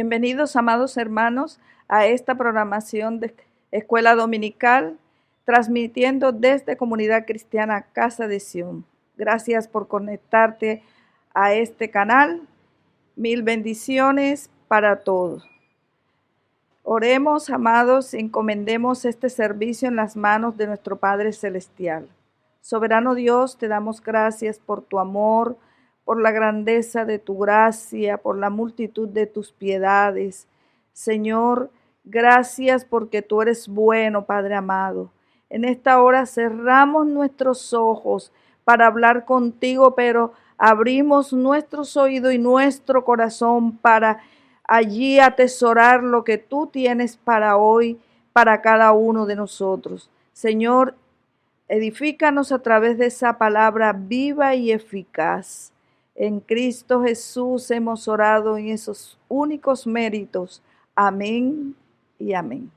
Bienvenidos, amados hermanos, a esta programación de Escuela Dominical, transmitiendo desde Comunidad Cristiana Casa de Sion. Gracias por conectarte a este canal. Mil bendiciones para todos. Oremos, amados, encomendemos este servicio en las manos de nuestro Padre Celestial. Soberano Dios, te damos gracias por tu amor, por la grandeza de tu gracia, por la multitud de tus piedades. Señor, gracias porque tú eres bueno, Padre amado. En esta hora cerramos nuestros ojos para hablar contigo, pero abrimos nuestros oídos y nuestro corazón para allí atesorar lo que tú tienes para hoy, para cada uno de nosotros. Señor, edifícanos a través de esa palabra viva y eficaz. En Cristo Jesús hemos orado en esos únicos méritos. Amén y amén.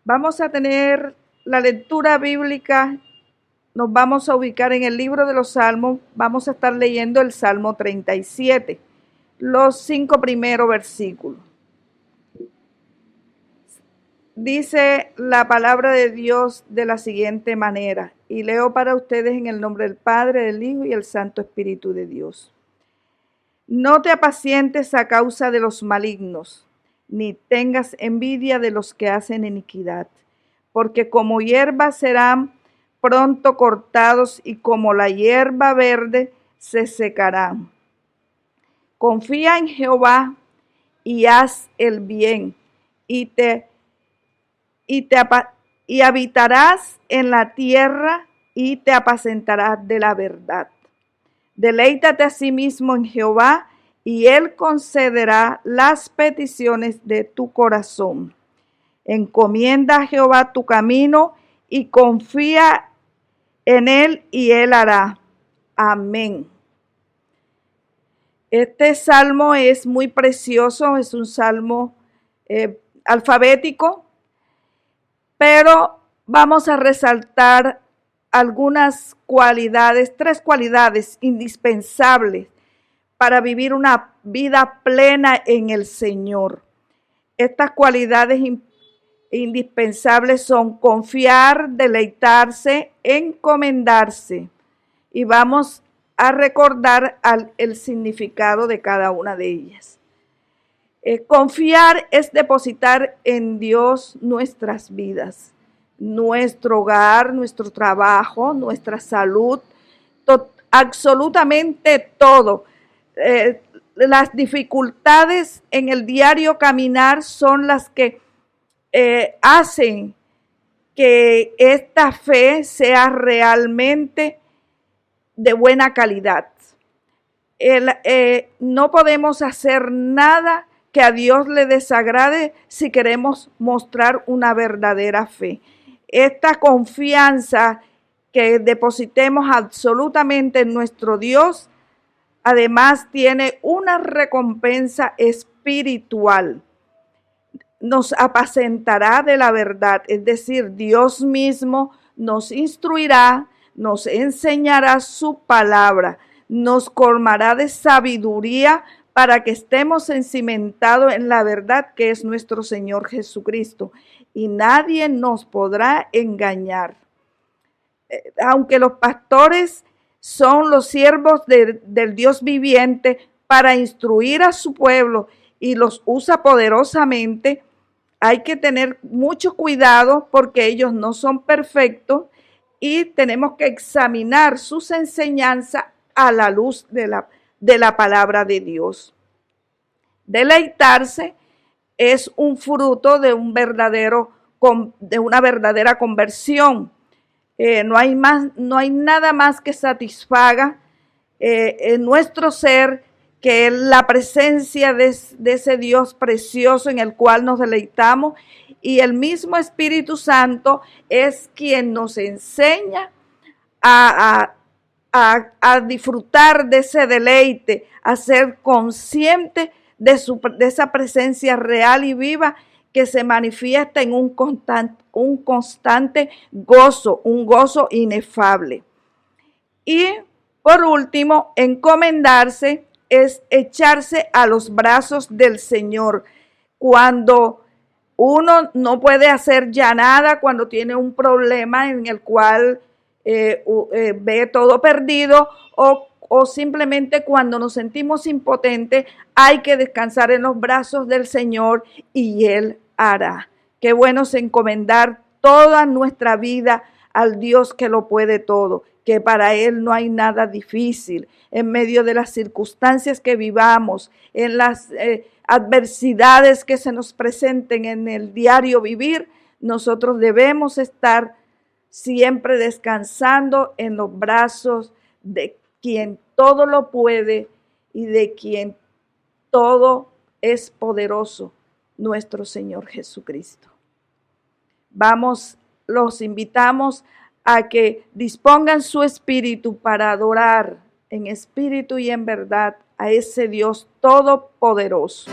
Vamos a tener la lectura bíblica. Nos vamos a ubicar en el libro de los Salmos. Vamos a estar leyendo el Salmo 37, los 5 primeros versículos. Dice la palabra de Dios de la siguiente manera, y leo para ustedes en el nombre del Padre, del Hijo y el Santo Espíritu de Dios. No te apacientes a causa de los malignos, ni tengas envidia de los que hacen iniquidad, porque como hierba serán pronto cortados y como la hierba verde se secarán. Confía en Jehová y haz el bien, y habitarás en la tierra y te apacentarás de la verdad. Deleítate a sí mismo en Jehová y él concederá las peticiones de tu corazón. Encomienda a Jehová tu camino y confía en él y él hará. Amén. Este salmo es muy precioso, es un salmo alfabético, pero vamos a resaltar algunas cualidades, 3 cualidades indispensables para vivir una vida plena en el Señor. Estas cualidades indispensables son confiar, deleitarse, encomendarse. Y vamos a recordar el significado de cada una de ellas. Confiar es depositar en Dios nuestras vidas, nuestro hogar, nuestro trabajo, nuestra salud, absolutamente todo. Las dificultades en el diario caminar son las que hacen que esta fe sea realmente de buena calidad. No podemos hacer nada que a Dios le desagrade si queremos mostrar una verdadera fe. Esta confianza que depositemos absolutamente en nuestro Dios, además tiene una recompensa espiritual. Nos apacentará de la verdad, es decir, Dios mismo nos instruirá, nos enseñará su palabra, nos colmará de sabiduría para que estemos encimentados en la verdad que es nuestro Señor Jesucristo. Y nadie nos podrá engañar. Aunque los pastores son los siervos del Dios viviente para instruir a su pueblo y los usa poderosamente, hay que tener mucho cuidado porque ellos no son perfectos y tenemos que examinar sus enseñanzas a la luz de la palabra de Dios. Deleitarse es un fruto de una verdadera conversión. No hay nada más que satisfaga en nuestro ser que la presencia de ese Dios precioso en el cual nos deleitamos, y el mismo Espíritu Santo es quien nos enseña a disfrutar de ese deleite, a ser consciente de esa presencia real y viva que se manifiesta en un constante gozo, un gozo inefable. Y por último, encomendarse es echarse a los brazos del Señor. Cuando uno no puede hacer ya nada, cuando tiene un problema en el cual ve todo perdido, o simplemente cuando nos sentimos impotentes, hay que descansar en los brazos del Señor y Él hará. Qué bueno es encomendar toda nuestra vida al Dios que lo puede todo, que para Él no hay nada difícil. En medio de las circunstancias que vivamos, en las adversidades que se nos presenten en el diario vivir, nosotros debemos estar siempre descansando en los brazos de quien todo lo puede y de quien todo es poderoso, nuestro Señor Jesucristo. Los invitamos a que dispongan su espíritu para adorar en espíritu y en verdad a ese Dios todopoderoso.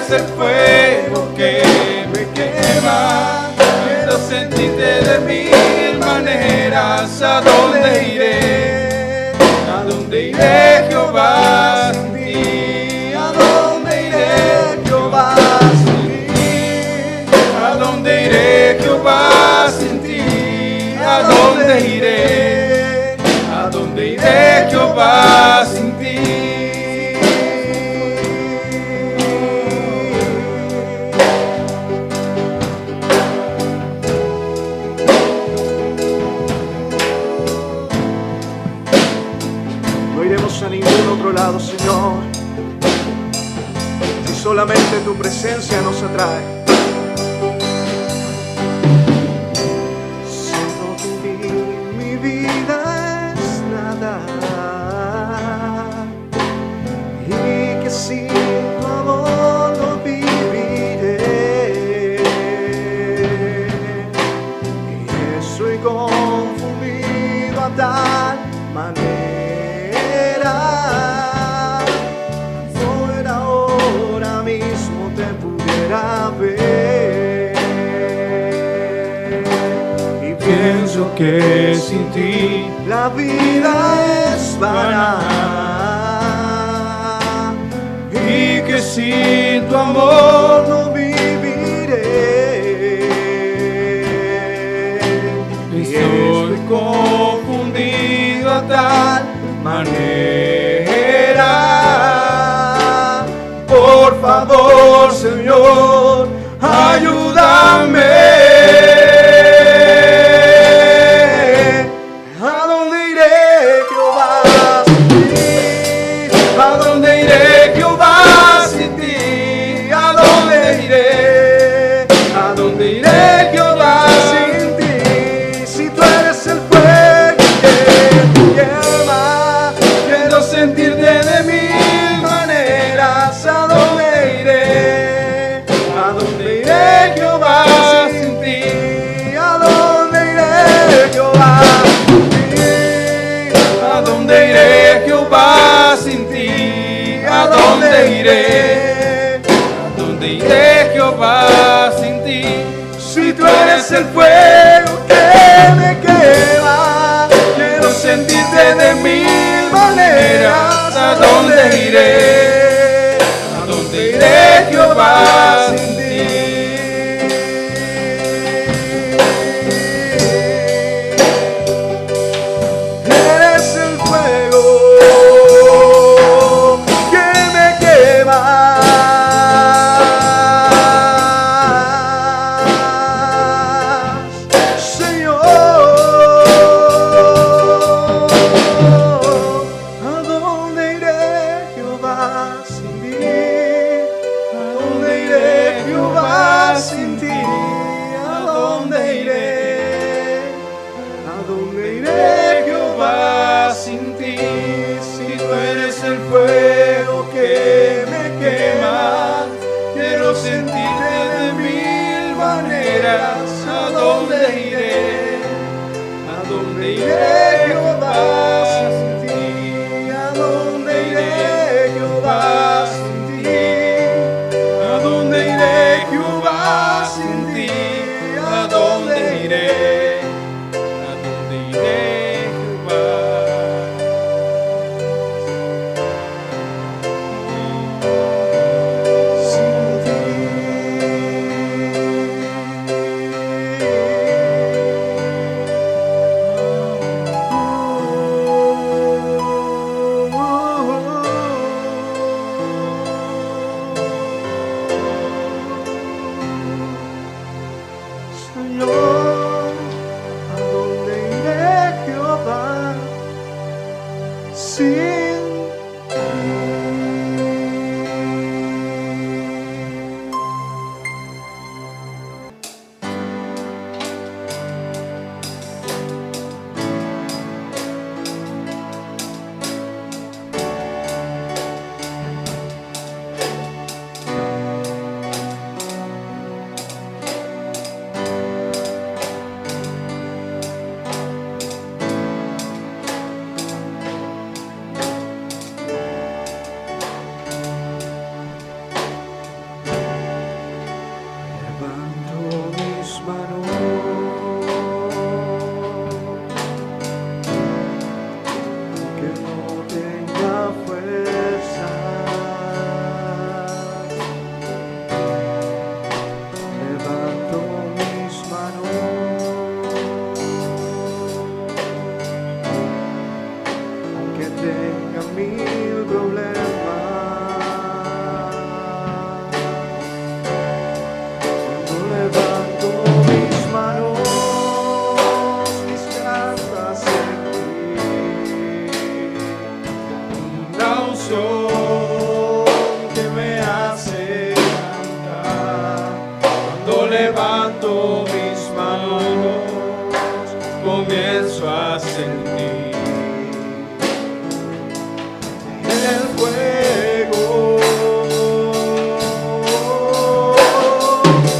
El fuego que me quema, quiero sentirte de mil maneras. ¿A dónde iré? ¿A dónde iré, Jehová, sin ti? ¿A dónde iré, Jehová, sin ti? ¿A dónde iré, Jehová, sin ti? ¿A dónde iré? ¿A dónde iré, Jehová, sin ti? A ningún otro lado, Señor, si solamente tu presencia nos atrae. Siento que mi vida es nada y que sin tu amor no viviré, y estoy confundido a tal manera. Fuera ahora mismo te pudiera ver, y pienso que sin ti la vida es vana, y que sin tu amor no viviré, y estoy confundido a tal manera. Por favor, Señor, ayúdame. ¿A dónde iré, Jehová, sin ti? ¿A dónde iré, Jehová, sin ti? ¿A dónde iré? ¿A dónde iré, Jehová, sin ti? Si tú eres el fuego que quema, iré? ¿A dónde iré, Jehová, sin ti? Si tú eres el fuego que me quema, quiero sentirte de mil maneras. ¿A dónde iré? ¿A dónde iré, Jehová, sin ti? Eres el fuego que me quema. Señor, ¿a dónde iré, Jehová, sin ti? ¿A dónde iré, Jehová, sin ti? ¿A dónde iré? ¿A dónde iré, Jehová, sin ti? Si tú eres el fuego que me quema, quiero sentirte de mil maneras. ¿A dónde iré? ¿A dónde iré, Jehová, sin ti? ¿A dónde iré, Jehová, sin ti? ¿A dónde iré, Jehová, sin ti? ¿A dónde iré? ¿A dónde iré, Jehová? Sin ti. Señor, ¿a dónde iré, Jehová, sin levanto mis manos, que no tenga fuerza. Levanto mis manos, aunque tenga mil problemas. Cuando levanto mis manos, mis cartas en ti, una unción que me hace cantar. Cuando levanto mis manos, comienzo a sentir el fuego.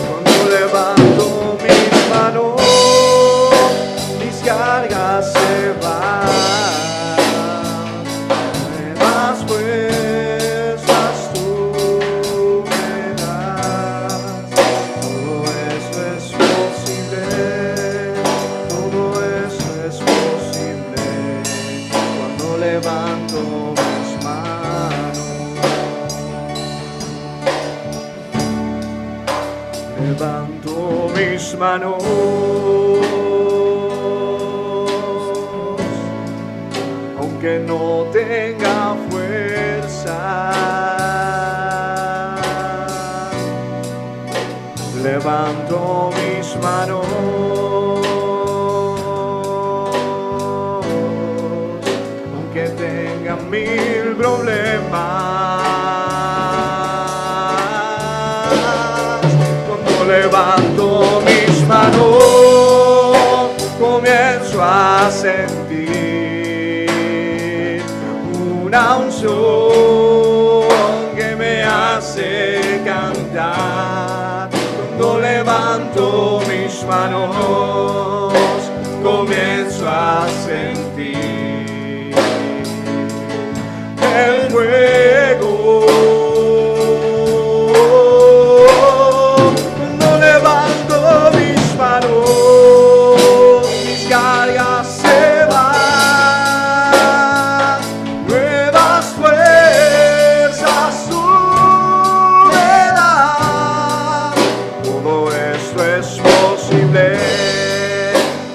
Cuando levanto mis manos, mis cargas se van. Nuevas fuerzas tú me das. Todo eso es posible, todo eso es posible. Cuando levanto mis manos, levanto mis manos, aunque no tenga fuerza. Levanto mis manos, aunque tenga mil problemas. Cuando levanto mis manos, comienzo a sentir una unción que me hace cantar. Cuando levanto mis manos, comienzo a sentir el fuego. es posible,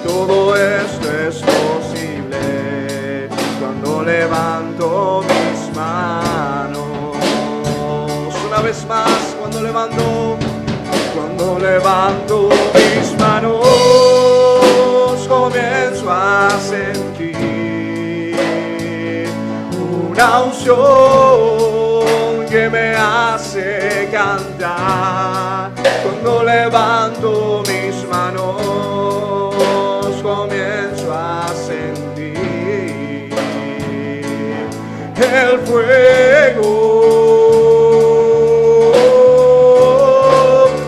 todo esto es posible cuando levanto mis manos. Una vez más, cuando levanto mis manos, comienzo a sentir una unción que me hace cantar. Cuando levanto mis manos, comienzo a sentir el fuego.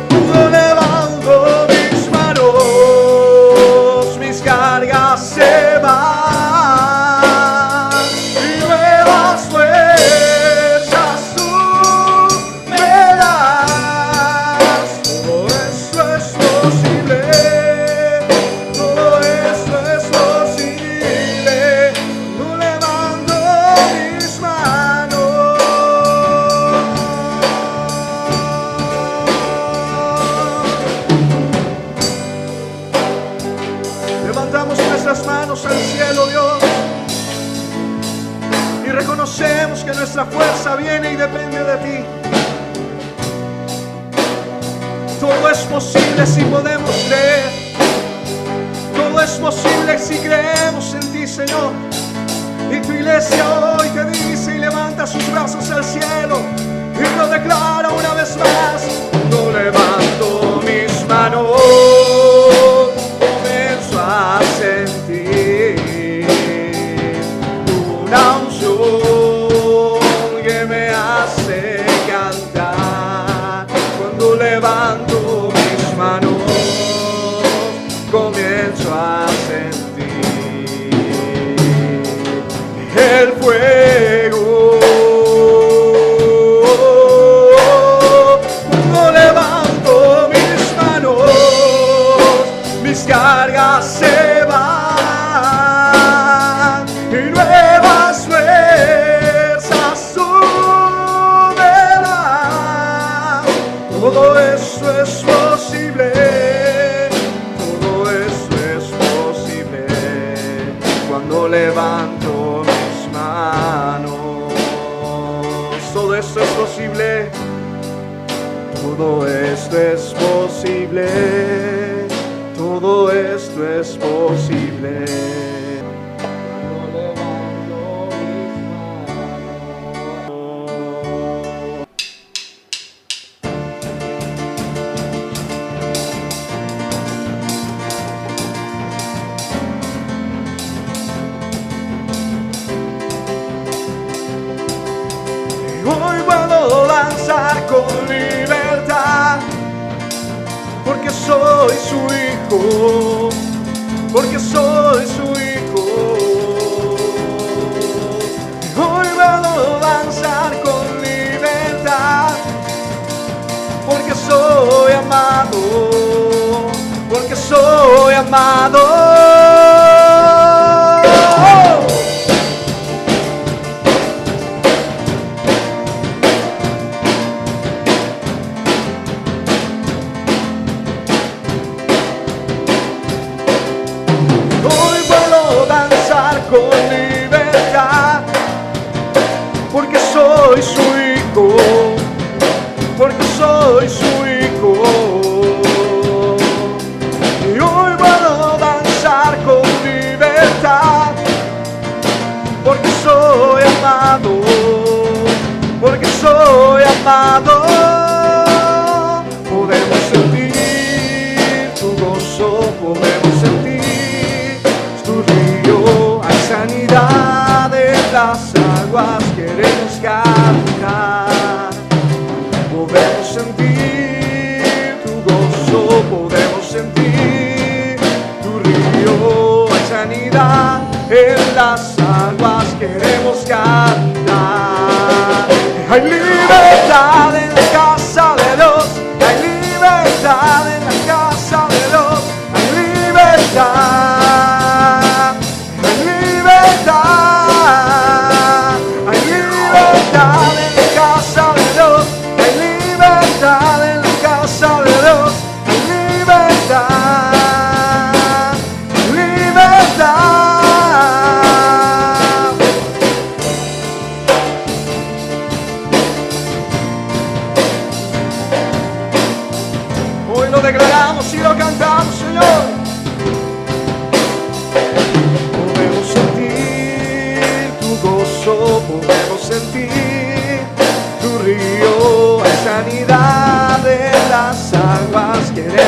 Cuando levanto mis manos, mis cargas se van y nuevas fuerzas tú me das. Todo esto es posible, todo esto es posible. No levanto mis manos. Levantamos nuestras manos al cielo, Dios, y reconocemos que nuestra fuerza viene y depende de ti. Todo es posible si podemos creer. Todo es posible si creemos en ti, Señor. Y tu iglesia hoy te dice y levanta sus brazos al cielo y lo declara una vez más. No levanto mis manos, comienzo a sentir una unción que me hace cantar. Cuando levanto mis manos, comienzo a sentir el fuego. Cuando levanto mis manos, mis cargas se van y nuevas fuerzas tú me das. Todo esto es posible, todo esto es posible cuando levanto mis manos. Todo esto es posible, todo esto es posible, todo esto es posible cuando levanto mis manos. Hoy puedo danzar con libertad, porque soy su hijo, porque soy su hijo. Hoy puedo danzar con libertad, porque soy amado, porque soy amado. Con libertad, porque soy su hijo, porque soy su hijo. Y hoy puedo danzar con libertad, porque soy amado, porque soy amado. Podemos sentir tu gozo, podemos sentir tu río. Sanidad en las aguas queremos cantar. Podemos sentir tu gozo, podemos sentir tu río. Hay sanidad en las aguas queremos cantar. Hay libertad en la casa de Dios, hay libertad en la casa de Dios, hay libertad. Hay libertad en la casa de Dios, hay libertad en la casa de Dios, hay libertad.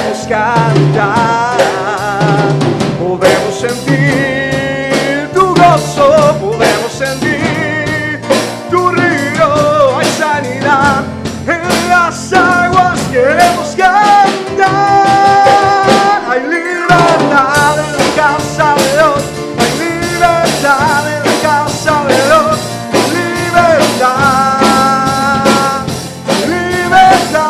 podemos cantar, podemos sentir tu gozo, podemos sentir tu río. Hay sanidad en las aguas, queremos cantar. Hay libertad en la casa de Dios, hay libertad en la casa de Dios, libertad, libertad,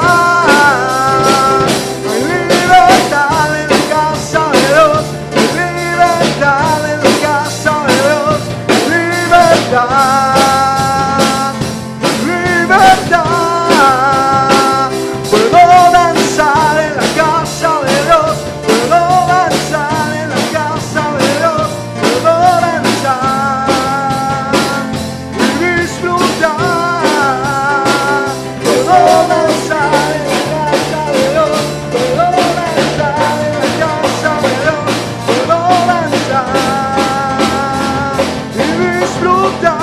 hay libertad en la casa de Dios, hay libertad en la casa de Dios, libertad, libertad. Puedo danzar en la casa de Dios, puedo danzar en la casa de Dios, puedo danzar y disfrutar. Puedo danzar en la casa de Dios, puedo danzar en la casa de Dios, puedo danzar y disfrutar.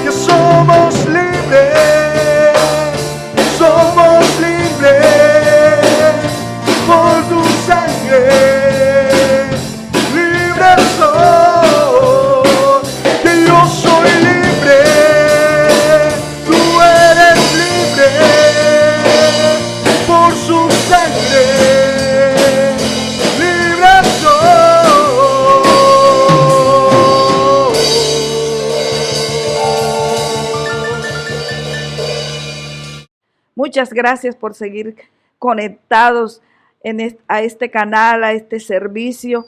Que somos libres, somos libres por tu sangre, libres soy, que yo soy libre, tú eres libre por su sangre, libres soy. Muchas gracias por seguir conectados a este canal, a este servicio,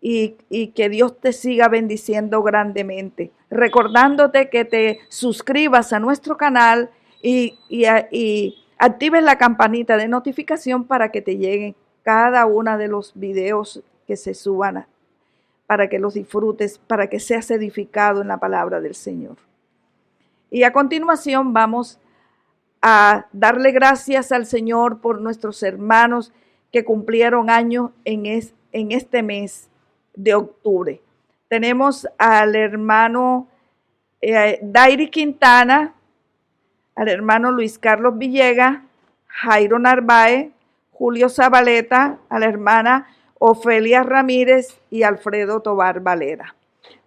y que Dios te siga bendiciendo grandemente. Recordándote que te suscribas a nuestro canal y actives la campanita de notificación para que te lleguen cada uno de los videos que se suban, para que los disfrutes, para que seas edificado en la palabra del Señor. Y a continuación vamos a darle gracias al Señor por nuestros hermanos que cumplieron años en este mes de octubre. Tenemos al hermano Dairi Quintana, al hermano Luis Carlos Villegas, Jairo Narváez, Julio Zabaleta, a la hermana Ofelia Ramírez y Alfredo Tobar Valera.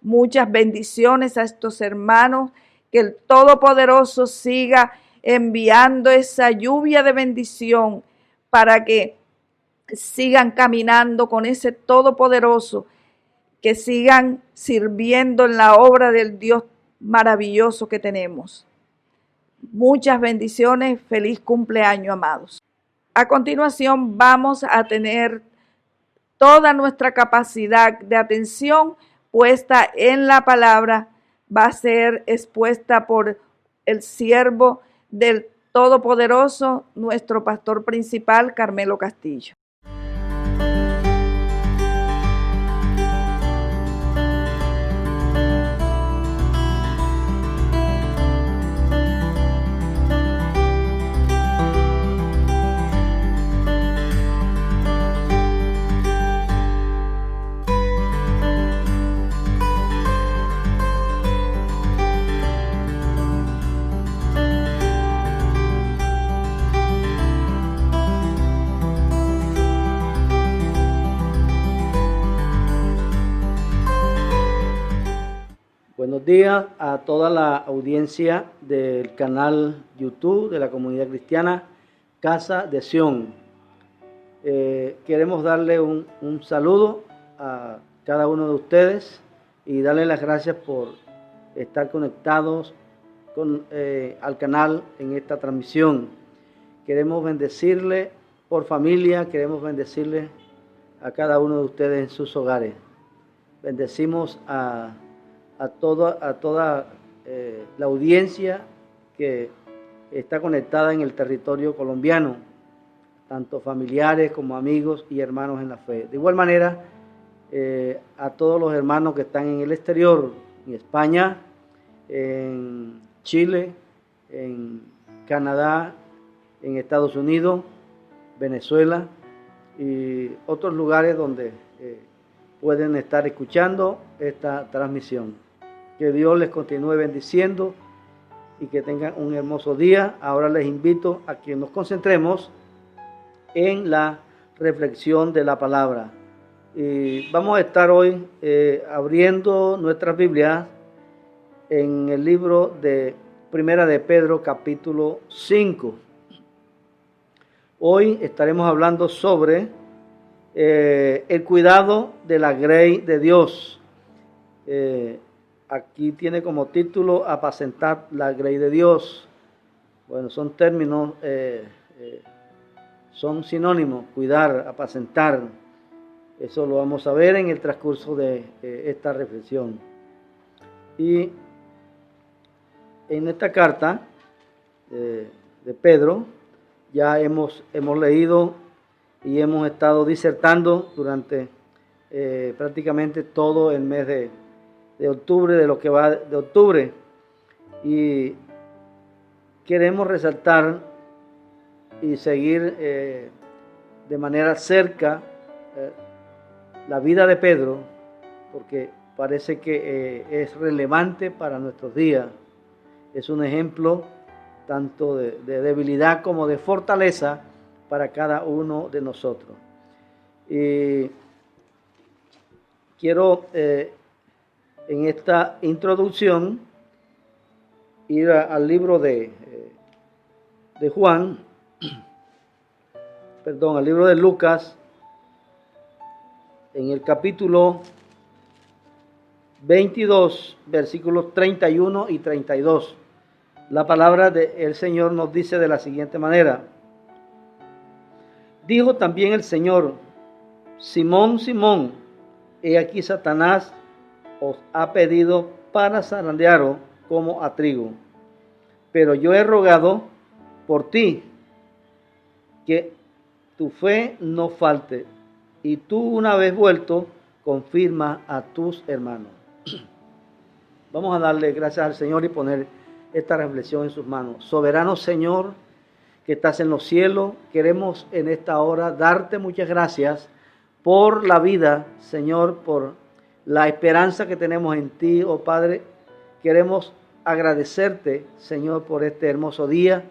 Muchas bendiciones a estos hermanos, que el Todopoderoso siga enviando esa lluvia de bendición para que sigan caminando con ese Todopoderoso, que sigan sirviendo en la obra del Dios maravilloso que tenemos. Muchas bendiciones, feliz cumpleaños, amados. A continuación vamos a tener toda nuestra capacidad de atención puesta en la palabra. Va a ser expuesta por el siervo del Todopoderoso, nuestro pastor principal, Carmelo Castillo. Buenos días a toda la audiencia del canal YouTube de la comunidad cristiana Casa de Sión. Queremos darle un saludo a cada uno de ustedes y darle las gracias por estar conectados al canal en esta transmisión. Queremos bendecirle por familia, queremos bendecirle a cada uno de ustedes en sus hogares. Bendecimos a toda la audiencia que está conectada en el territorio colombiano, tanto familiares como amigos y hermanos en la fe. De igual manera, a todos los hermanos que están en el exterior, en España, en Chile, en Canadá, en Estados Unidos, Venezuela y otros lugares donde pueden estar escuchando esta transmisión. Que Dios les continúe bendiciendo y que tengan un hermoso día. Ahora les invito a que nos concentremos en la reflexión de la palabra. Y vamos a estar hoy abriendo nuestras Biblias en el libro de Primera de Pedro, capítulo 5. Hoy estaremos hablando sobre el cuidado de la grey de Dios. Aquí tiene como título apacentar la grey de Dios. Bueno, son términos, son sinónimos, cuidar, apacentar. Eso lo vamos a ver en el transcurso de esta reflexión. Y en esta carta de Pedro ya hemos leído y hemos estado disertando durante prácticamente todo el mes de octubre, de lo que va de octubre. Y queremos resaltar y seguir de manera cerca la vida de Pedro, porque parece que es relevante para nuestros días. Es un ejemplo tanto de debilidad como de fortaleza para cada uno de nosotros. Y quiero en esta introducción ir al libro de Juan, al libro de Lucas, en el capítulo 22, versículos 31 y 32. La palabra del Señor nos dice de la siguiente manera: dijo también el Señor: Simón, Simón, he aquí Satanás os ha pedido para zarandearos como a trigo, pero yo he rogado por ti que tu fe no falte, y tú, una vez vuelto, confirma a tus hermanos. Vamos a darle gracias al Señor y poner esta reflexión en sus manos. Soberano Señor, que estás en los cielos, queremos en esta hora darte muchas gracias por la vida, Señor, por la esperanza que tenemos en ti, oh Padre. Queremos agradecerte, Señor, por este hermoso día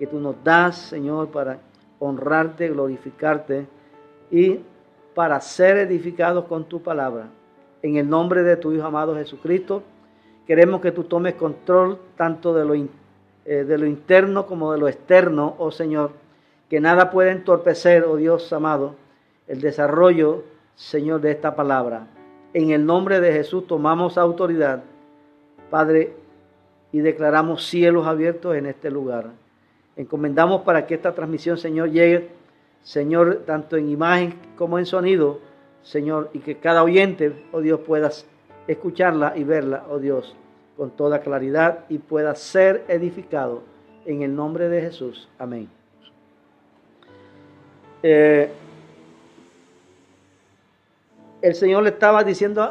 que tú nos das, Señor, para honrarte, glorificarte y para ser edificados con tu palabra. En el nombre de tu Hijo amado Jesucristo, queremos que tú tomes control tanto de lo interno como de lo externo, oh Señor, que nada puede entorpecer, oh Dios amado, el desarrollo, Señor, de esta palabra. En el nombre de Jesús tomamos autoridad, Padre, y declaramos cielos abiertos en este lugar. Encomendamos para que esta transmisión, Señor, llegue, Señor, tanto en imagen como en sonido, Señor, y que cada oyente, oh Dios, pueda escucharla y verla, oh Dios, con toda claridad y pueda ser edificado en el nombre de Jesús. Amén. El Señor le estaba diciendo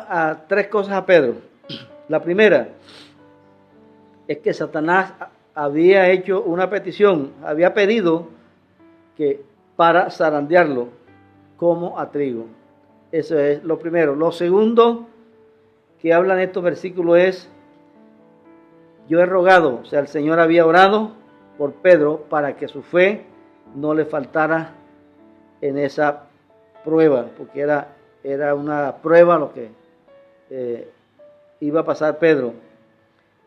tres cosas a Pedro. La primera es que Satanás había hecho una petición, había pedido que para zarandearlo como a trigo. Eso es lo primero. Lo segundo que hablan estos versículos es: yo he rogado, o sea, el Señor había orado por Pedro para que su fe no le faltara en esa prueba, porque era una prueba lo que iba a pasar Pedro.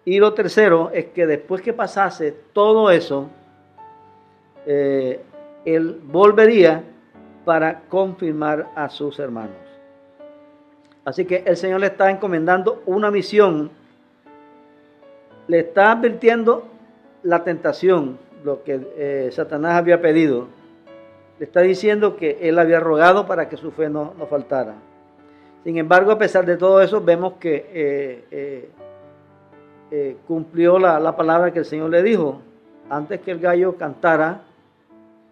Y lo tercero es que después que pasase todo eso, él volvería para confirmar a sus hermanos. Así que el Señor le está encomendando una misión, le está advirtiendo la tentación, lo que Satanás había pedido. Le está diciendo que él había rogado para que su fe no faltara. Sin embargo, a pesar de todo eso, vemos que cumplió la palabra que el Señor le dijo. Antes que el gallo cantara,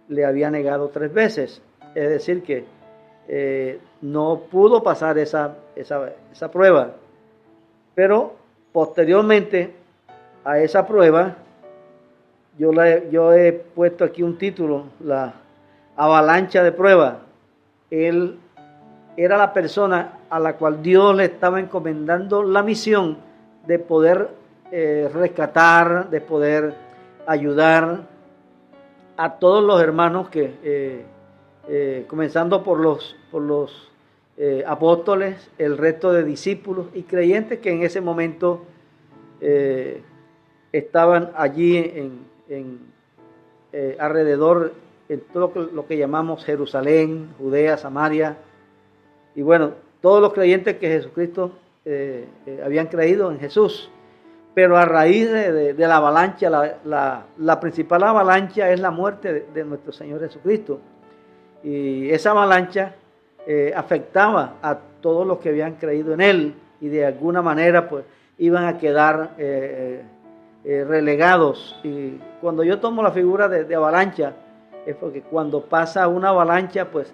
le había negado 3 veces. Es decir, que no pudo pasar esa prueba. Pero posteriormente a esa prueba, yo he puesto aquí un título: la avalancha de prueba. Él era la persona a la cual Dios le estaba encomendando la misión de poder rescatar, de poder ayudar a todos los hermanos que comenzando por los apóstoles, el resto de discípulos y creyentes que en ese momento estaban allí alrededor, en todo lo que llamamos Jerusalén, Judea, Samaria, y bueno, todos los creyentes que Jesucristo habían creído en Jesús. Pero a raíz de la avalancha, la principal avalancha es la muerte de nuestro Señor Jesucristo. Y esa avalancha afectaba a todos los que habían creído en Él y de alguna manera pues iban a quedar relegados. Y cuando yo tomo la figura de avalancha, es porque cuando pasa una avalancha, pues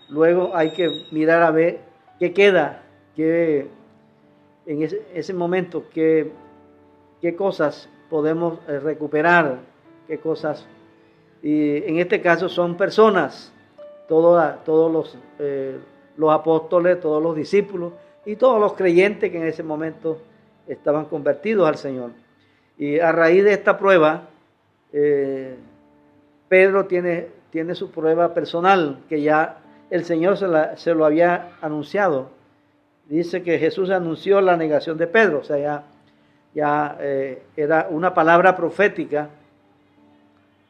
luego hay que mirar a ver qué queda, en ese momento, qué cosas podemos recuperar, qué cosas. Y en este caso son personas, todos los apóstoles, todos los discípulos y todos los creyentes que en ese momento estaban convertidos al Señor. Y a raíz de esta prueba, Pedro tiene su prueba personal, que ya el Señor se lo había anunciado. Dice que Jesús anunció la negación de Pedro, o sea, ya era una palabra profética.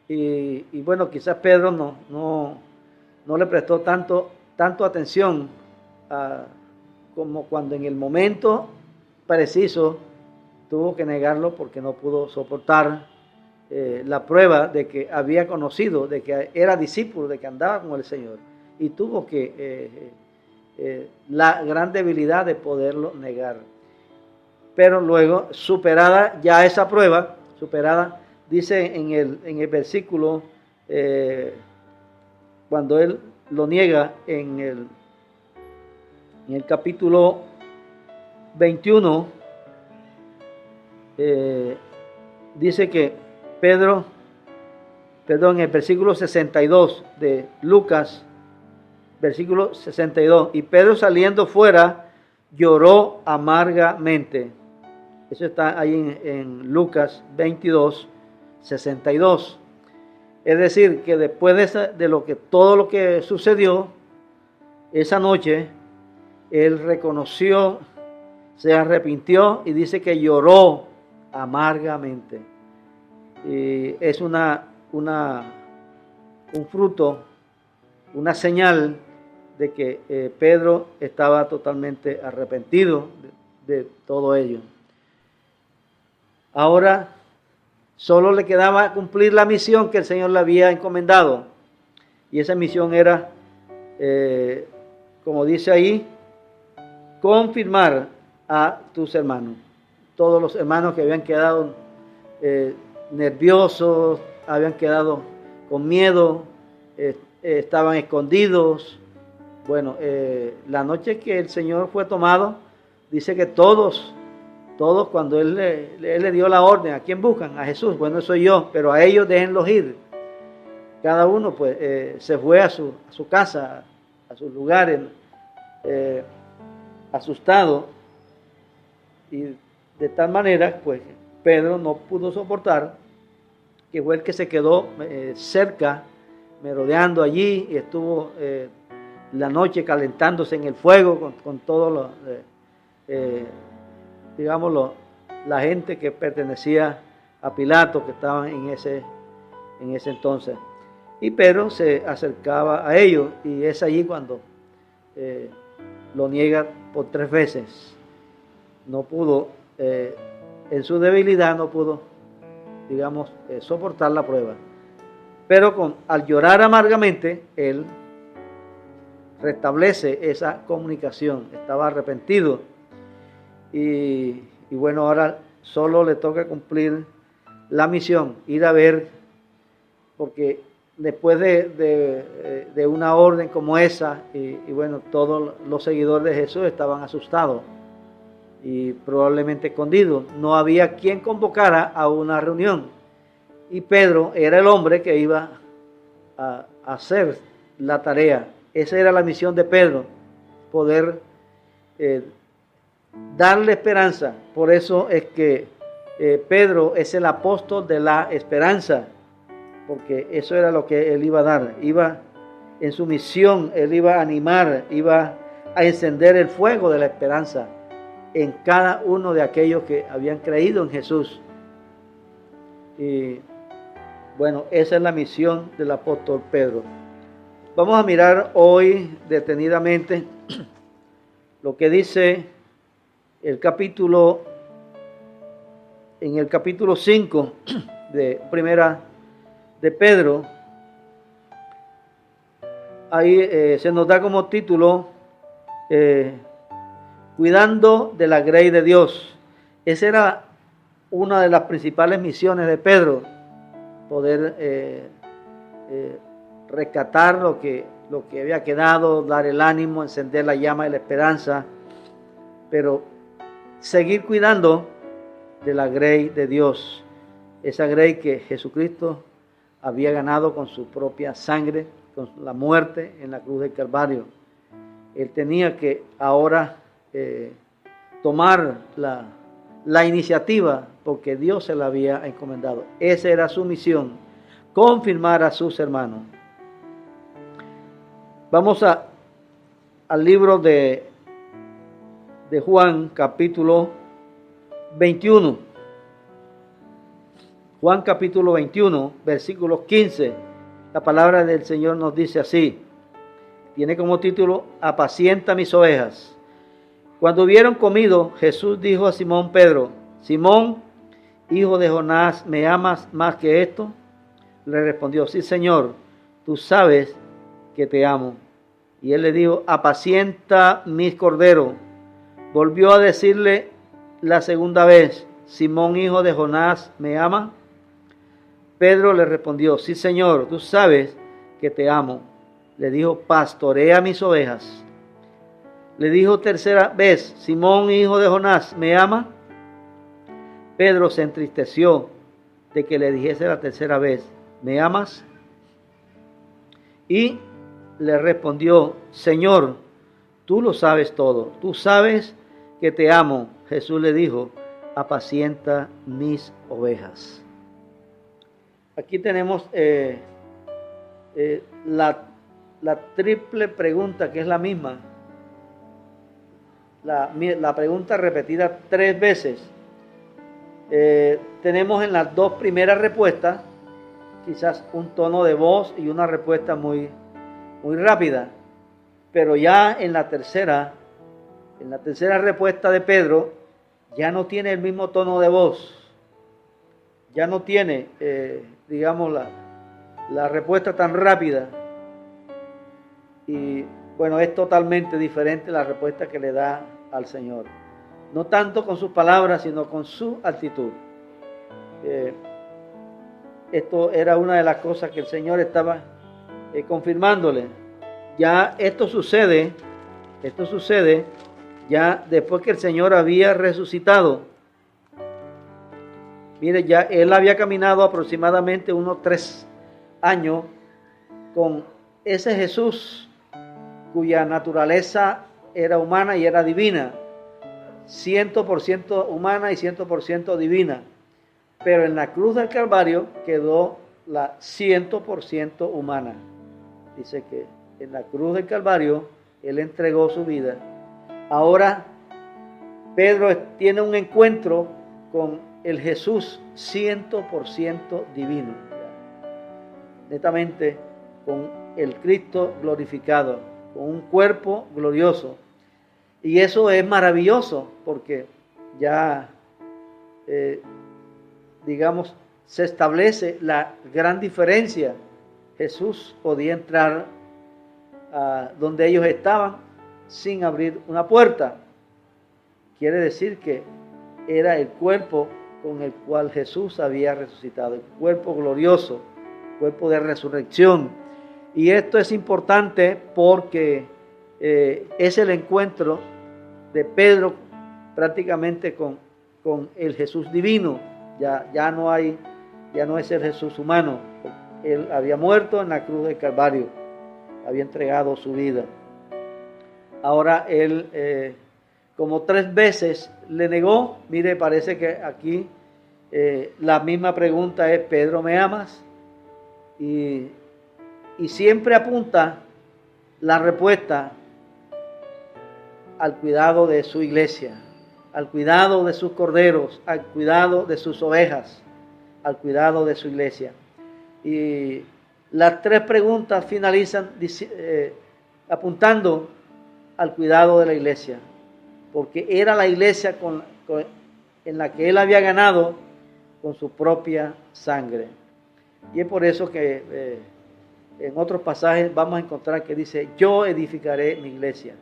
Y bueno, quizás Pedro no le prestó tanto atención como cuando en el momento preciso tuvo que negarlo porque no pudo soportar la prueba de que había conocido, de que era discípulo, de que andaba con el Señor, y tuvo que la gran debilidad de poderlo negar. Pero luego, superada ya esa prueba, dice en el versículo, cuando él lo niega en el capítulo 21, dice que en el versículo 62 de Lucas, versículo 62, y Pedro saliendo fuera lloró amargamente. Eso está ahí en Lucas 22, 62. Es decir, que después de todo lo que sucedió esa noche, él reconoció, se arrepintió y dice que lloró amargamente. Y es un fruto, una señal de que Pedro estaba totalmente arrepentido de todo ello. Ahora solo le quedaba cumplir la misión que el Señor le había encomendado. Y esa misión era, como dice ahí, confirmar a tus hermanos. Todos los hermanos que habían quedado nerviosos, habían quedado con miedo, estaban escondidos. Bueno, la noche que el Señor fue tomado, dice que todos cuando él le dio la orden, ¿a quién buscan? A Jesús. Bueno, soy yo, pero a ellos déjenlos ir. Cada uno pues se fue a su casa, a sus lugares, asustado. Y de tal manera, pues Pedro no pudo soportar, que fue el que se quedó cerca, merodeando allí, y estuvo la noche calentándose en el fuego con todos los, la gente que pertenecía a Pilato, que estaban en ese entonces. Y Pedro se acercaba a ellos, y es allí cuando lo niega por 3 veces. No pudo, en su debilidad no pudo, soportar la prueba. Pero al llorar amargamente, él restablece esa comunicación. Estaba arrepentido. Y bueno, ahora solo le toca cumplir la misión, ir a ver, porque después de una orden como esa, y bueno, todos los seguidores de Jesús estaban asustados y probablemente escondidos. No había quien convocara a una reunión. Y Pedro era el hombre que iba a hacer la tarea. Esa era la misión de Pedro, poder darle esperanza. Por eso es que Pedro es el apóstol de la esperanza. porque eso era lo que él iba a dar. Iba en su misión, él iba a animar, iba a encender el fuego de la esperanza en cada uno de aquellos que habían creído en Jesús. Y bueno, esa es la misión del apóstol Pedro. Vamos a mirar hoy detenidamente lo que dice el capítulo, en el capítulo 5 de Primera de Pedro. Ahí se nos da como título cuidando de la grey de Dios. Esa era una de las principales misiones de Pedro, poder rescatar lo que había quedado, dar el ánimo, encender la llama de la esperanza, pero seguir cuidando de la grey de Dios, esa grey que Jesucristo había ganado con su propia sangre, con la muerte en la cruz del Calvario. Él tenía que ahora tomar la iniciativa, porque Dios se la había encomendado. Esa era su misión, confirmar a sus hermanos. Vamos al libro de Juan, capítulo 21. Juan capítulo 21, versículos 15. La palabra del Señor nos dice así. Tiene como título, apacienta mis ovejas. Cuando hubieron comido, Jesús dijo a Simón Pedro, Simón, hijo de Jonás, ¿me amas más que esto? Le respondió, sí, Señor, tú sabes que te amo. Y él le dijo, apacienta mis corderos. Volvió a decirle la segunda vez, Simón, hijo de Jonás, ¿me ama? Pedro le respondió, sí, Señor, tú sabes que te amo. Le dijo, pastorea mis ovejas. Le dijo tercera vez, Simón, hijo de Jonás, ¿me ama? Pedro se entristeció de que le dijese la tercera vez, ¿me amas? Y le respondió, Señor, tú lo sabes todo, tú sabes que te amo. Jesús le dijo, apacienta mis ovejas. Aquí tenemos la triple pregunta, que es la misma. La pregunta repetida 3 veces. Tenemos en las 2 primeras respuestas quizás un tono de voz y una respuesta muy rápida, pero ya en la tercera respuesta de Pedro ya no tiene el mismo tono de voz, ya no tiene la respuesta tan rápida, y bueno, es totalmente diferente la respuesta que le da al Señor, no tanto con sus palabras sino con su actitud. Esto era una de las cosas que el Señor estaba confirmándole. Ya esto sucede ya después que el Señor había resucitado. Mire, ya él había caminado aproximadamente unos 3 años con ese Jesús cuya naturaleza era humana y era divina, 100% humana y 100% divina. Pero en la cruz del Calvario quedó la 100% humana. Dice que en la cruz del Calvario Él entregó su vida. Ahora Pedro tiene un encuentro con el Jesús 100% divino. Netamente con el Cristo glorificado, con un cuerpo glorioso. Y eso es maravilloso porque ya, se establece la gran diferencia. Jesús podía entrar a donde ellos estaban sin abrir una puerta. Quiere decir que era el cuerpo con el cual Jesús había resucitado, el cuerpo glorioso, cuerpo de resurrección. Y esto es importante porque es el encuentro de Pedro prácticamente con el Jesús divino. Ya no es el Jesús humano. Él había muerto en la cruz del Calvario, había entregado su vida. Ahora él, como 3 veces le negó. Mire, parece que aquí la misma pregunta es, Pedro, ¿me amas? y siempre apunta la respuesta al cuidado de su iglesia, al cuidado de sus corderos, al cuidado de sus ovejas, al cuidado de su iglesia. Y las tres preguntas finalizan apuntando al cuidado de la iglesia, porque era la iglesia en la que él había ganado con su propia sangre. Y es por eso que en otros pasajes vamos a encontrar que dice: yo edificaré mi iglesia,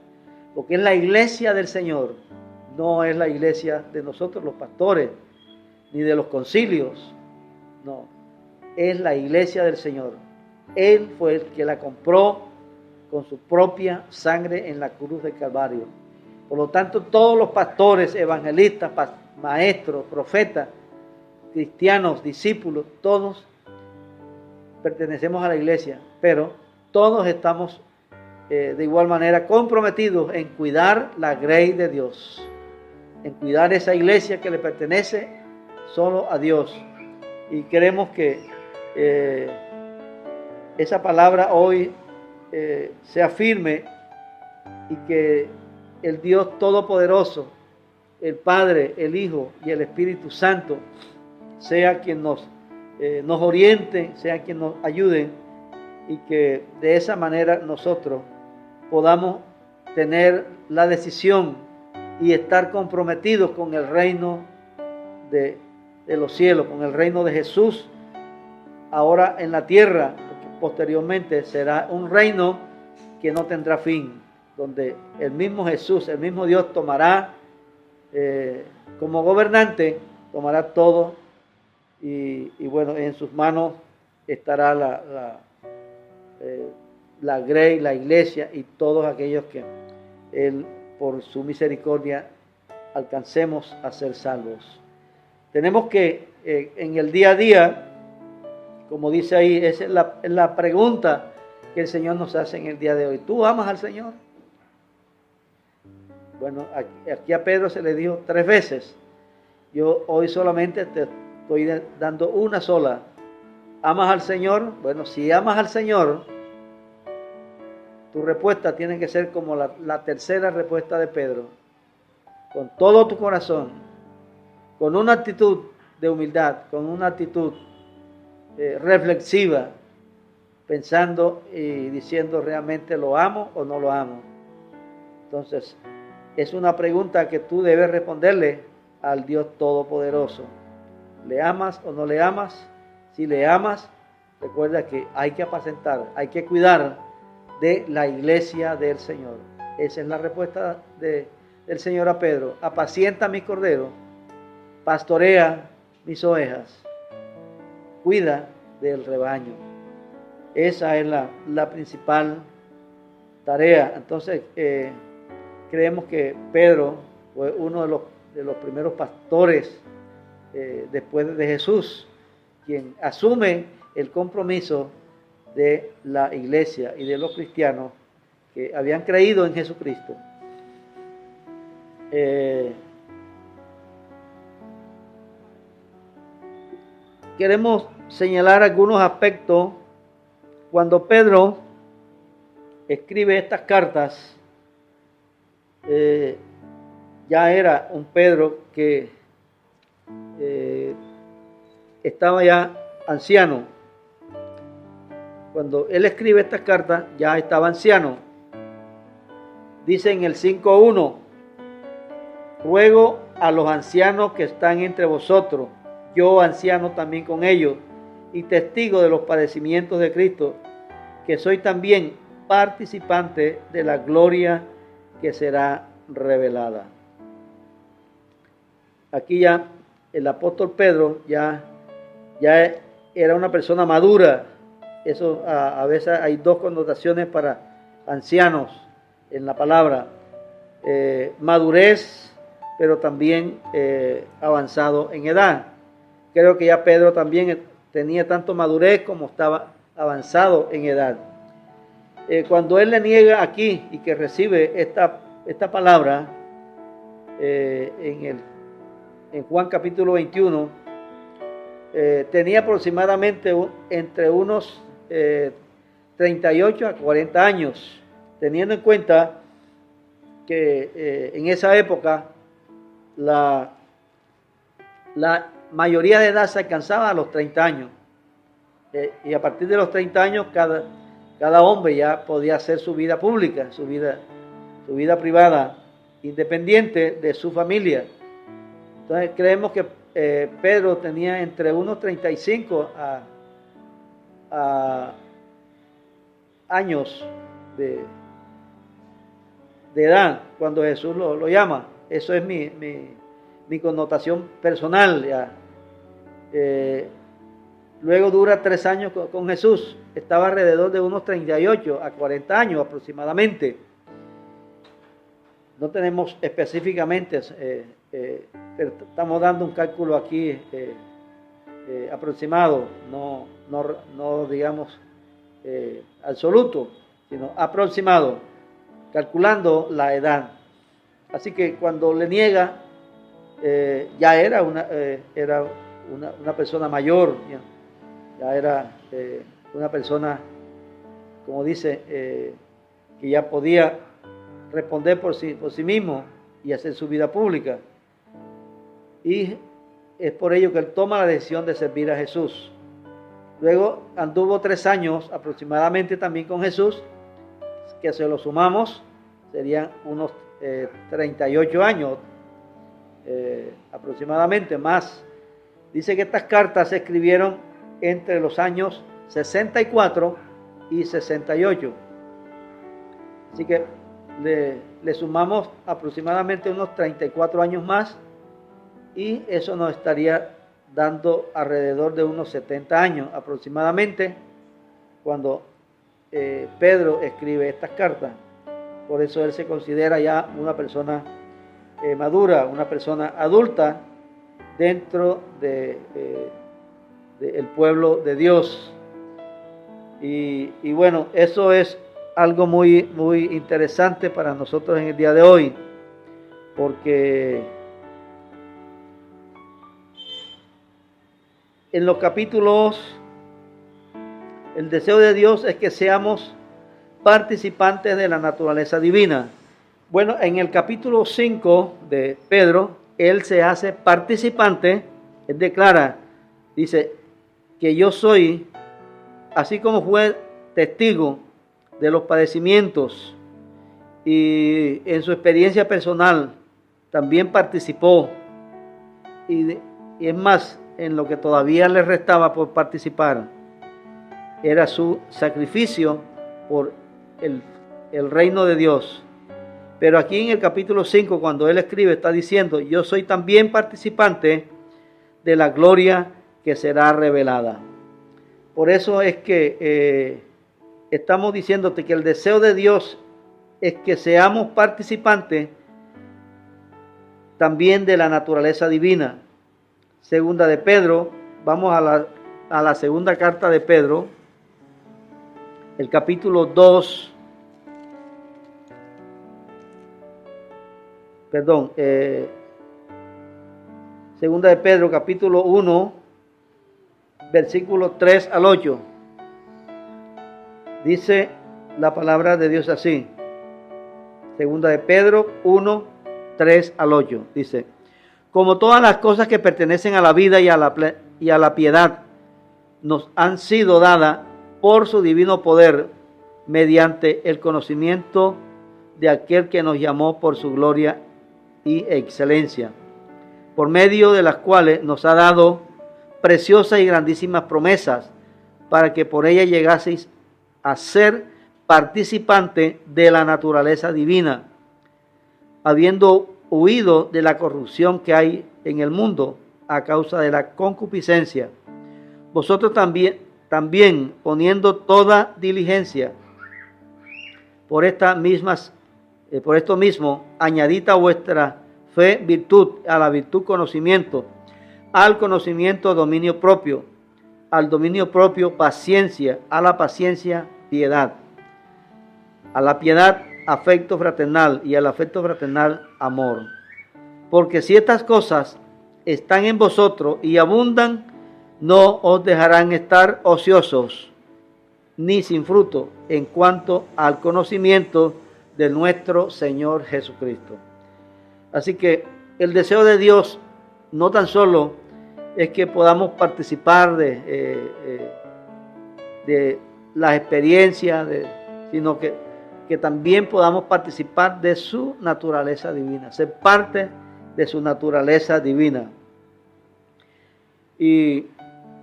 porque es la iglesia del Señor, no es la iglesia de nosotros los pastores, ni de los concilios, no, es la iglesia del Señor. Él fue el que la compró con su propia sangre en la cruz del Calvario. Por lo tanto, todos los pastores, evangelistas, maestros, profetas, cristianos, discípulos, todos pertenecemos a la iglesia, pero todos estamos de igual manera comprometidos en cuidar la grey de Dios, en cuidar esa iglesia que le pertenece solo a Dios. Y queremos que esa palabra hoy sea firme, y que el Dios Todopoderoso, el Padre, el Hijo y el Espíritu Santo sea quien nos oriente, sea quien nos ayude, y que de esa manera nosotros podamos tener la decisión y estar comprometidos con el reino de los cielos, con el reino de Jesús ahora en la tierra, porque posteriormente será un reino que no tendrá fin, donde el mismo Jesús, el mismo Dios tomará como gobernante, tomará todo, y bueno, en sus manos estará la grey, la iglesia y todos aquellos que Él, por su misericordia, alcancemos a ser salvos. Tenemos que en el día a día, como dice ahí, esa es la pregunta que el Señor nos hace en el día de hoy. ¿Tú amas al Señor? Bueno, aquí a Pedro se le dijo 3 veces. Yo hoy solamente te estoy dando una sola. ¿Amas al Señor? Bueno, si amas al Señor, tu respuesta tiene que ser como la tercera respuesta de Pedro. Con todo tu corazón, con una actitud de humildad, con una actitud reflexiva, pensando y diciendo: ¿realmente lo amo o no lo amo? Entonces, es una pregunta que tú debes responderle al Dios Todopoderoso. ¿Le amas o no le amas? Si le amas, recuerda que hay que apacentar, hay que cuidar de la iglesia del Señor. Esa es la respuesta del Señor a Pedro. Apacienta mis corderos, pastorea mis ovejas, cuida del rebaño. Esa es la principal tarea. Entonces, creemos que Pedro fue uno de los primeros pastores después de Jesús, quien asume el compromiso de la iglesia y de los cristianos que habían creído en Jesucristo. Queremos señalar algunos aspectos. Cuando Pedro escribe estas cartas, ya era un Pedro que estaba ya anciano. Cuando él escribe estas cartas, ya estaba anciano. Dice en el 5:1: ruego a los ancianos que están entre vosotros, yo anciano también con ellos, y testigo de los padecimientos de Cristo, que soy también participante de la gloria que será revelada. Aquí ya el apóstol Pedro ya era una persona madura. Eso a veces hay 2 connotaciones para ancianos en la palabra: madurez, pero también avanzado en edad. Creo que ya Pedro también tenía tanto madurez como estaba avanzado en edad. Cuando él le niega aquí y que recibe esta palabra en Juan capítulo 21, tenía aproximadamente entre unos 38 a 40 años, teniendo en cuenta que en esa época la mayoría de edad se alcanzaba a los 30 años. Y a partir de los 30 años cada hombre ya podía hacer su vida pública, su vida privada, independiente de su familia. Entonces creemos que Pedro tenía entre unos 35 a años de edad cuando Jesús lo llama. Eso es mi connotación personal. Ya. Luego dura 3 años con Jesús. Estaba alrededor de unos 38 a 40 años aproximadamente. No tenemos específicamente, pero estamos dando un cálculo aquí aproximado, no digamos absoluto, sino aproximado, calculando la edad. Así que cuando le niega, ya era una persona mayor, ya era una persona, como dice, que ya podía responder por sí mismo y hacer su vida pública. Y es por ello que él toma la decisión de servir a Jesús. Luego anduvo 3 años aproximadamente también con Jesús, que se lo sumamos, serían unos 38 años aproximadamente más. Dice que estas cartas se escribieron entre los años 64 y 68. Así que le sumamos aproximadamente unos 34 años más y eso nos estaría dando alrededor de unos 70 años aproximadamente cuando Pedro escribe estas cartas. Por eso él se considera ya una persona madura, una persona adulta dentro del pueblo de Dios. Y bueno, eso es algo muy, muy interesante para nosotros en el día de hoy, porque en los capítulos, el deseo de Dios es que seamos participantes de la naturaleza divina. Bueno, en el capítulo 5 de Pedro, él se hace participante, él declara, dice, que yo soy, así como fue testigo de los padecimientos y en su experiencia personal también participó y es más, en lo que todavía le restaba por participar era su sacrificio por el reino de Dios. Pero aquí en el capítulo 5, cuando él escribe, está diciendo, yo soy también participante de la gloria que será revelada. Por eso es que estamos diciéndote que el deseo de Dios es que seamos participantes también de la naturaleza divina. Segunda de Pedro, vamos a la segunda carta de Pedro, el capítulo 2, segunda de Pedro, capítulo 1, versículos 3 al 8. Dice la palabra de Dios así. Segunda de Pedro 1, 3 al 8. Dice, como todas las cosas que pertenecen a la vida y a la piedad nos han sido dadas por su divino poder mediante el conocimiento de aquel que nos llamó por su gloria y excelencia, por medio de las cuales nos ha dado preciosas y grandísimas promesas, para que por ellas llegaseis a ser participante de la naturaleza divina, habiendo huido de la corrupción que hay en el mundo a causa de la concupiscencia. Vosotros también poniendo toda diligencia, por esto mismo, añadid a vuestra fe virtud, a la virtud conocimiento, al conocimiento dominio propio, al dominio propio paciencia, a la paciencia piedad, a la piedad afecto fraternal y al afecto fraternal amor. Porque si estas cosas están en vosotros y abundan, no os dejarán estar ociosos ni sin fruto en cuanto al conocimiento de nuestro Señor Jesucristo. Así que el deseo de Dios no tan solo es que podamos participar de las experiencias, sino que también podamos participar de su naturaleza divina, ser parte de su naturaleza divina. Y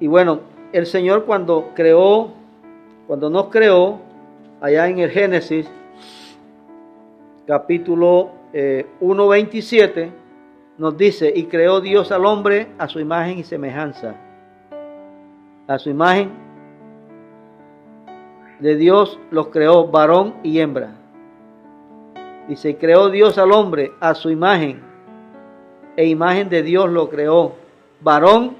bueno, el Señor cuando nos creó, allá en el Génesis, capítulo 1:27, nos dice, y creó Dios al hombre a su imagen y semejanza. A su imagen de Dios los creó varón y hembra. Dice, creó Dios al hombre a su imagen, e imagen de Dios lo creó, varón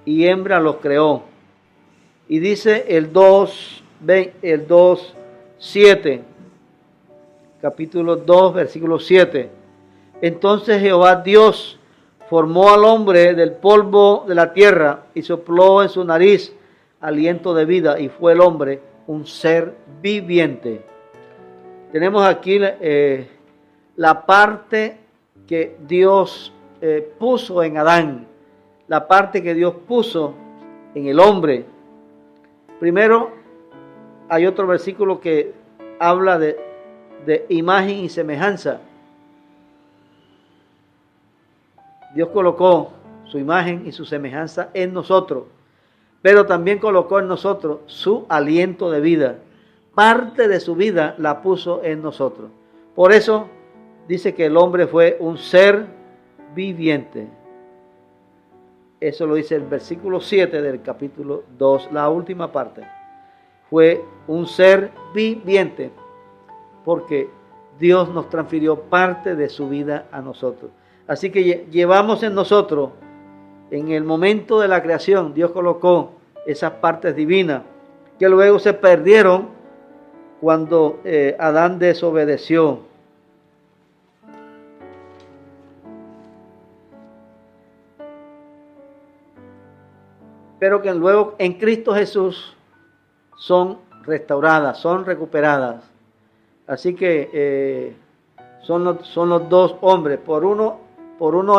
y hembra los creó. Y dice el 2:7, capítulo 2, versículo 7. Entonces Jehová Dios formó al hombre del polvo de la tierra y sopló en su nariz aliento de vida, y fue el hombre un ser viviente. Tenemos aquí la parte que Dios puso en Adán, la parte que Dios puso en el hombre. Primero, hay otro versículo que habla de imagen y semejanza. Dios colocó su imagen y su semejanza en nosotros, pero también colocó en nosotros su aliento de vida. Parte de su vida la puso en nosotros. Por eso dice que el hombre fue un ser viviente. Eso lo dice el versículo 7 del capítulo 2, la última parte. Fue un ser viviente porque Dios nos transfirió parte de su vida a nosotros. Así que llevamos en nosotros, en el momento de la creación, Dios colocó esas partes divinas que luego se perdieron cuando Adán desobedeció. Pero que luego en Cristo Jesús son restauradas, son recuperadas. Así que son los dos hombres. Por uno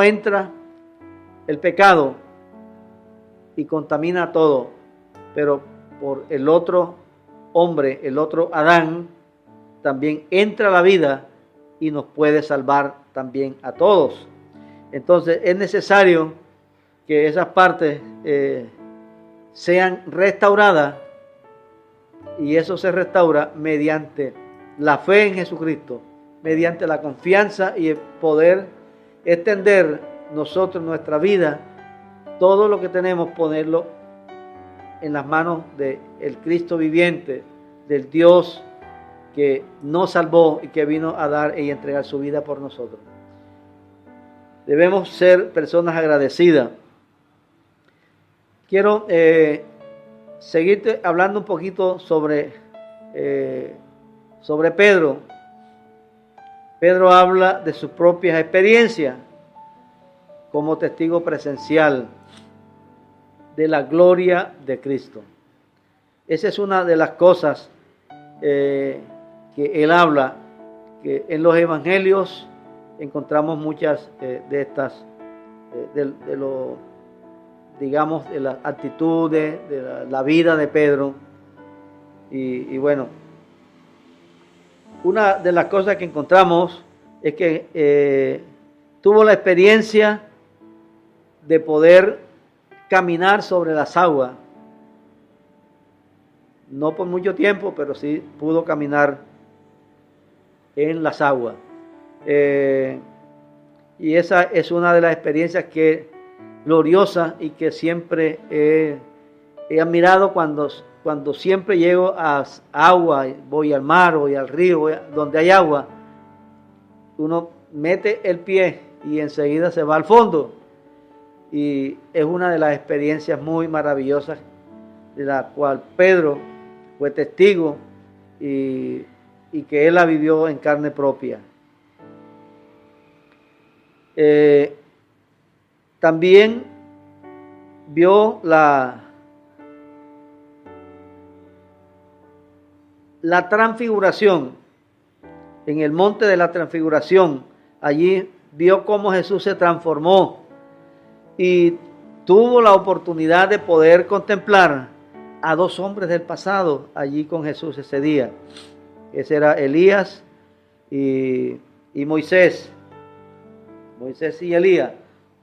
entra el pecado y contamina todo, pero por el otro hombre, el otro Adán, también entra a la vida y nos puede salvar también a todos. Entonces es necesario que esas partes sean restauradas, y eso se restaura mediante la fe en Jesucristo, mediante la confianza y el poder extender nosotros nuestra vida, todo lo que tenemos, ponerlo en las manos del Cristo viviente, del Dios que nos salvó y que vino a dar y entregar su vida por nosotros. Debemos ser personas agradecidas. Quiero seguirte hablando un poquito sobre Pedro. Pedro habla de sus propias experiencias como testigo presencial de la gloria de Cristo. Esa es una de las cosas que él habla, que en los evangelios encontramos muchas de estas, digamos, de las actitudes, de la vida de Pedro. Y bueno, una de las cosas que encontramos es que tuvo la experiencia de poder caminar sobre las aguas. No por mucho tiempo, pero sí pudo caminar en las aguas. Y esa es una de las experiencias gloriosas y que siempre he admirado cuando siempre llego a agua, voy al mar, voy al río, donde hay agua. Uno mete el pie y enseguida se va al fondo. Y es una de las experiencias muy maravillosas de la cual Pedro fue testigo y que él la vivió en carne propia. También vio la transfiguración, en el monte de la transfiguración. Allí vio cómo Jesús se transformó y tuvo la oportunidad de poder contemplar a dos hombres del pasado allí con Jesús ese día. Ese era Elías y Moisés. Moisés y Elías,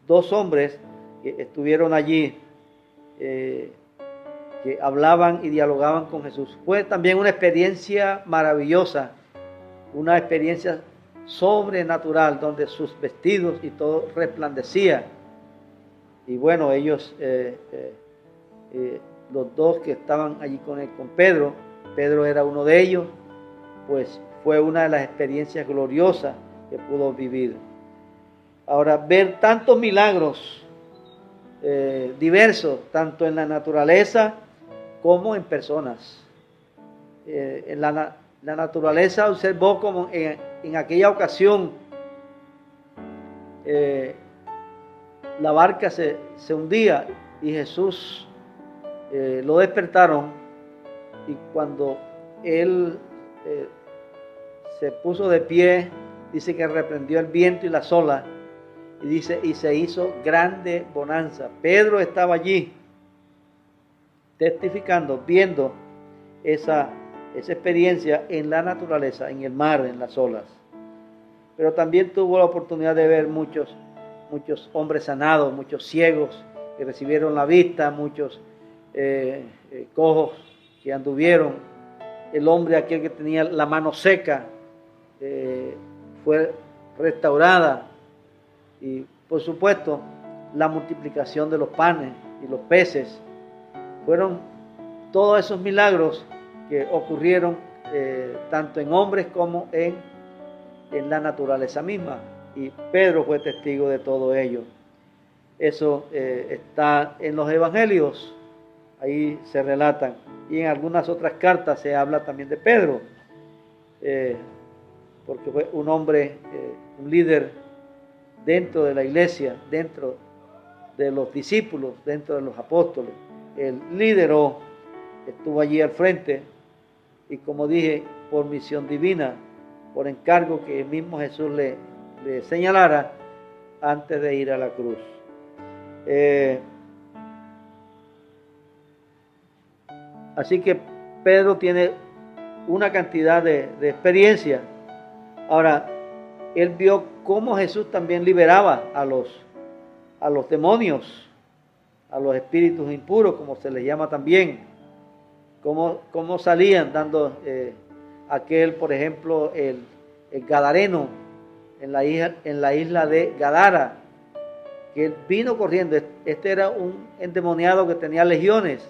dos hombres que estuvieron allí, que hablaban y dialogaban con Jesús. Fue también una experiencia maravillosa, una experiencia sobrenatural, donde sus vestidos y todo resplandecía. Y bueno, ellos, los dos que estaban allí con Pedro, Pedro era uno de ellos, pues fue una de las experiencias gloriosas que pudo vivir. Ahora, ver tantos milagros diversos, tanto en la naturaleza como en personas. En la naturaleza observó como en aquella ocasión la barca se hundía y Jesús lo despertaron, y cuando él se puso de pie, dice que reprendió el viento y las olas, y dice, y se hizo grande bonanza. Pedro estaba allí testificando, viendo esa experiencia en la naturaleza, en el mar, en las olas. Pero también tuvo la oportunidad de ver muchos hombres sanados, muchos ciegos que recibieron la vista, muchos cojos que anduvieron. El hombre aquel que tenía la mano seca fue restaurada. Y por supuesto, la multiplicación de los panes y los peces. Fueron todos esos milagros que ocurrieron tanto en hombres como en la naturaleza misma. Y Pedro fue testigo de todo ello. Eso está en los evangelios, ahí se relatan. Y en algunas otras cartas se habla también de Pedro, porque fue un hombre, un líder dentro de la iglesia, dentro de los discípulos, dentro de los apóstoles. Él lideró, estuvo allí al frente, y como dije, por misión divina, por encargo que el mismo Jesús le señalara antes de ir a la cruz. Así que Pedro tiene una cantidad de experiencia. Ahora, él vio cómo Jesús también liberaba a los demonios, a los espíritus impuros, como se les llama también. Cómo salían dando aquel, por ejemplo, el Gadareno en la isla de Gadara, que él vino corriendo. Este era un endemoniado que tenía legiones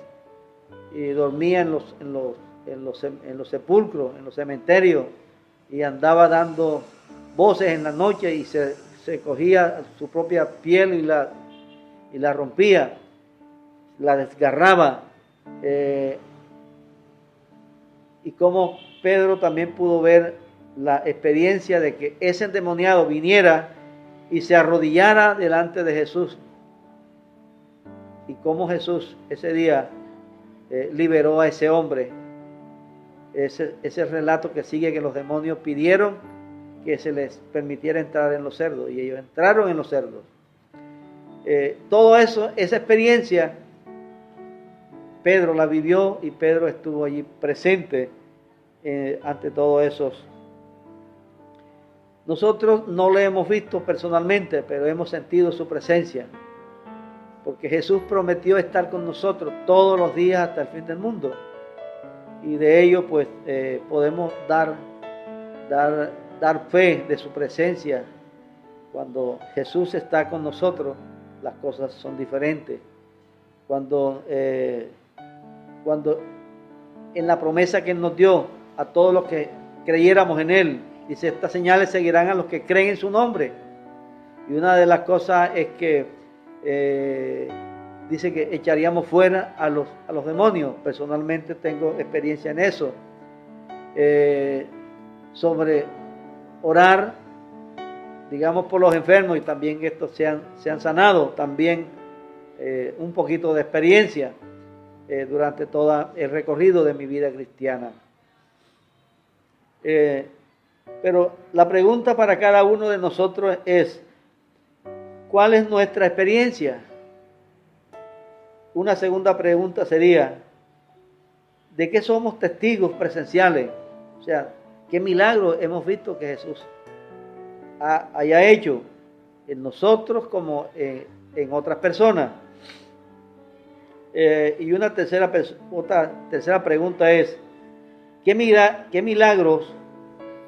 y dormía en los sepulcros, en los cementerios, y andaba dando voces en la noche, y se cogía su propia piel y la rompía, la desgarraba. Y como Pedro también pudo ver la experiencia de que ese endemoniado viniera y se arrodillara delante de Jesús, y cómo Jesús ese día liberó a ese hombre. Ese relato que sigue, que los demonios pidieron que se les permitiera entrar en los cerdos, y ellos entraron en los cerdos. Todo eso, esa experiencia, Pedro la vivió, y Pedro estuvo allí presente ante todo eso. Nosotros no le hemos visto personalmente, pero hemos sentido su presencia, porque Jesús prometió estar con nosotros todos los días hasta el fin del mundo, y de ello pues podemos dar fe de su presencia. Cuando Jesús está con nosotros, las cosas son diferentes. Cuando en la promesa que Él nos dio a todos los que creyéramos en Él, dice, estas señales seguirán a los que creen en su nombre. Y una de las cosas es que dice que echaríamos fuera a los demonios. Personalmente tengo experiencia en eso. Sobre orar, digamos, por los enfermos, y también estos sean sanados. También un poquito de experiencia durante todo el recorrido de mi vida cristiana. Pero la pregunta para cada uno de nosotros es, ¿cuál es nuestra experiencia? Una segunda pregunta sería, ¿de qué somos testigos presenciales? O sea, ¿qué milagros hemos visto que Jesús haya hecho en nosotros como en otras personas? Y una tercera pregunta es, ¿qué milagros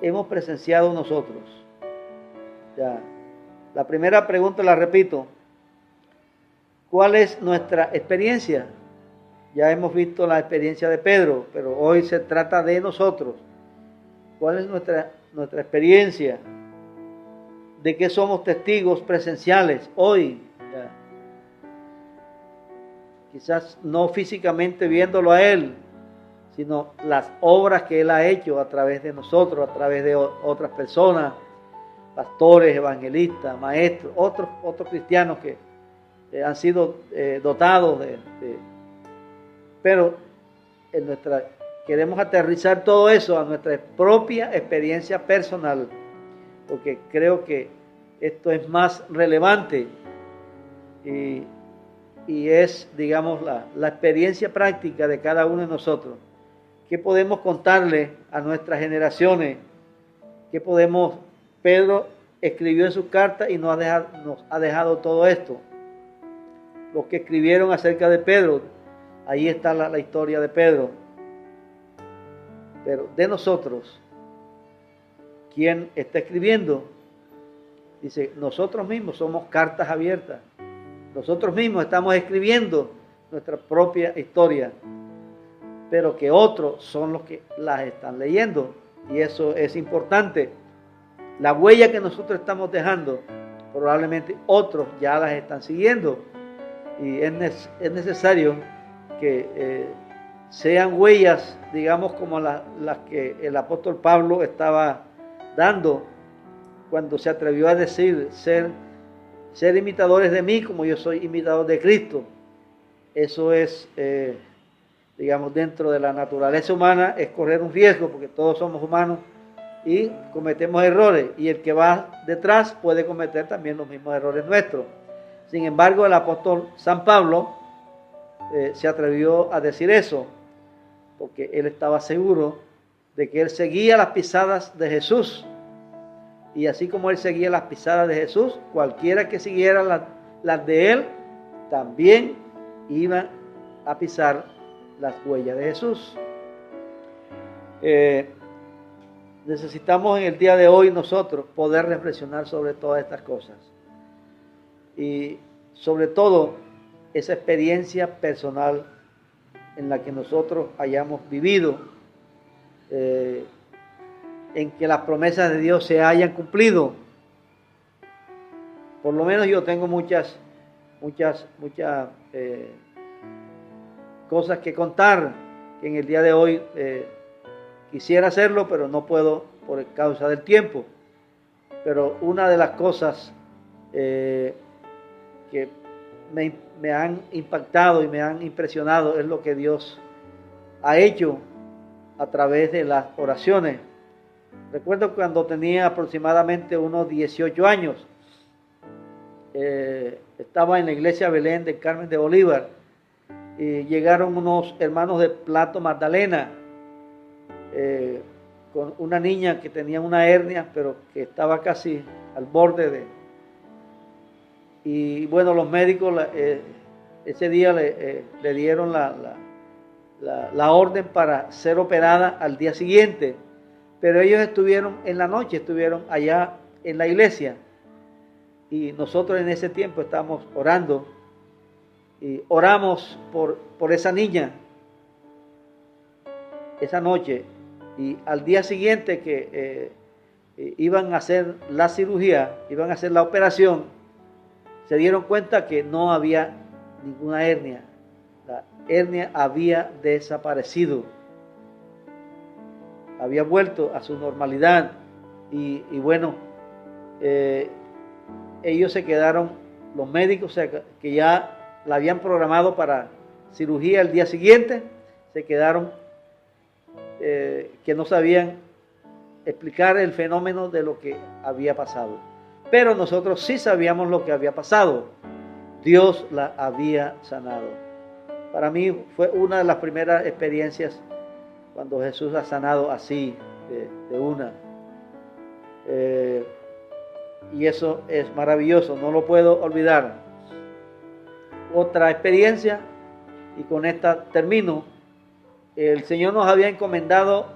hemos presenciado nosotros? Ya, la primera pregunta la repito, ¿cuál es nuestra experiencia? Ya hemos visto la experiencia de Pedro, pero hoy se trata de nosotros. ¿Cuál es nuestra experiencia? ¿De qué somos testigos presenciales hoy? Ya. Quizás no físicamente viéndolo a Él, sino las obras que Él ha hecho a través de nosotros, a través de otras personas, pastores, evangelistas, maestros, otros cristianos que han sido dotados pero queremos aterrizar todo eso a nuestra propia experiencia personal, porque creo que esto es más relevante y es, digamos, la experiencia práctica de cada uno de nosotros. ¿Qué podemos contarle a nuestras generaciones? Pedro escribió en su carta y nos ha dejado todo esto. Los que escribieron acerca de Pedro, ahí está la historia de Pedro. Pero de nosotros, ¿quién está escribiendo? Dice, nosotros mismos somos cartas abiertas. Nosotros mismos estamos escribiendo nuestra propia historia, pero que otros son los que las están leyendo. Y eso es importante. La huella que nosotros estamos dejando, probablemente otros ya las están siguiendo. Y es necesario que sean huellas, digamos, como las que el apóstol Pablo estaba dando cuando se atrevió a decir, ser imitadores de mí como yo soy imitador de Cristo. Eso es, digamos, dentro de la naturaleza humana, es correr un riesgo, porque todos somos humanos y cometemos errores, y el que va detrás puede cometer también los mismos errores nuestros. Sin embargo, el apóstol San Pablo se atrevió a decir eso, porque él estaba seguro de que él seguía las pisadas de Jesús. Y así como él seguía las pisadas de Jesús, cualquiera que siguiera las de él, también iba a pisar las huellas de Jesús. Necesitamos en el día de hoy nosotros poder reflexionar sobre todas estas cosas. Y sobre todo esa experiencia personal en la que nosotros hayamos vivido, en que las promesas de Dios se hayan cumplido. Por lo menos yo tengo muchas cosas que contar, que en el día de hoy quisiera hacerlo, pero no puedo por causa del tiempo. Pero una de las cosas que me han impactado y me han impresionado es lo que Dios ha hecho a través de las oraciones. Recuerdo cuando tenía aproximadamente unos 18 años, estaba en la iglesia Belén del Carmen de Bolívar y llegaron unos hermanos de Plato Magdalena con una niña que tenía una hernia, pero que estaba casi al borde y bueno, los médicos ese día le dieron la orden para ser operada al día siguiente, pero ellos estuvieron en la noche, estuvieron allá en la iglesia y nosotros en ese tiempo estábamos orando y oramos por esa niña esa noche, y al día siguiente que iban a hacer la cirugía, iban a hacer la operación, se dieron cuenta que no había ninguna hernia. La hernia había desaparecido, había vuelto a su normalidad y bueno, ellos se quedaron, los médicos, o sea, que ya la habían programado para cirugía el día siguiente, se quedaron que no sabían explicar el fenómeno de lo que había pasado. Pero nosotros sí sabíamos lo que había pasado. Dios la había sanado. Para mí fue una de las primeras experiencias cuando Jesús ha sanado así, de una. Y eso es maravilloso, no lo puedo olvidar. Otra experiencia, y con esta termino. El Señor nos había encomendado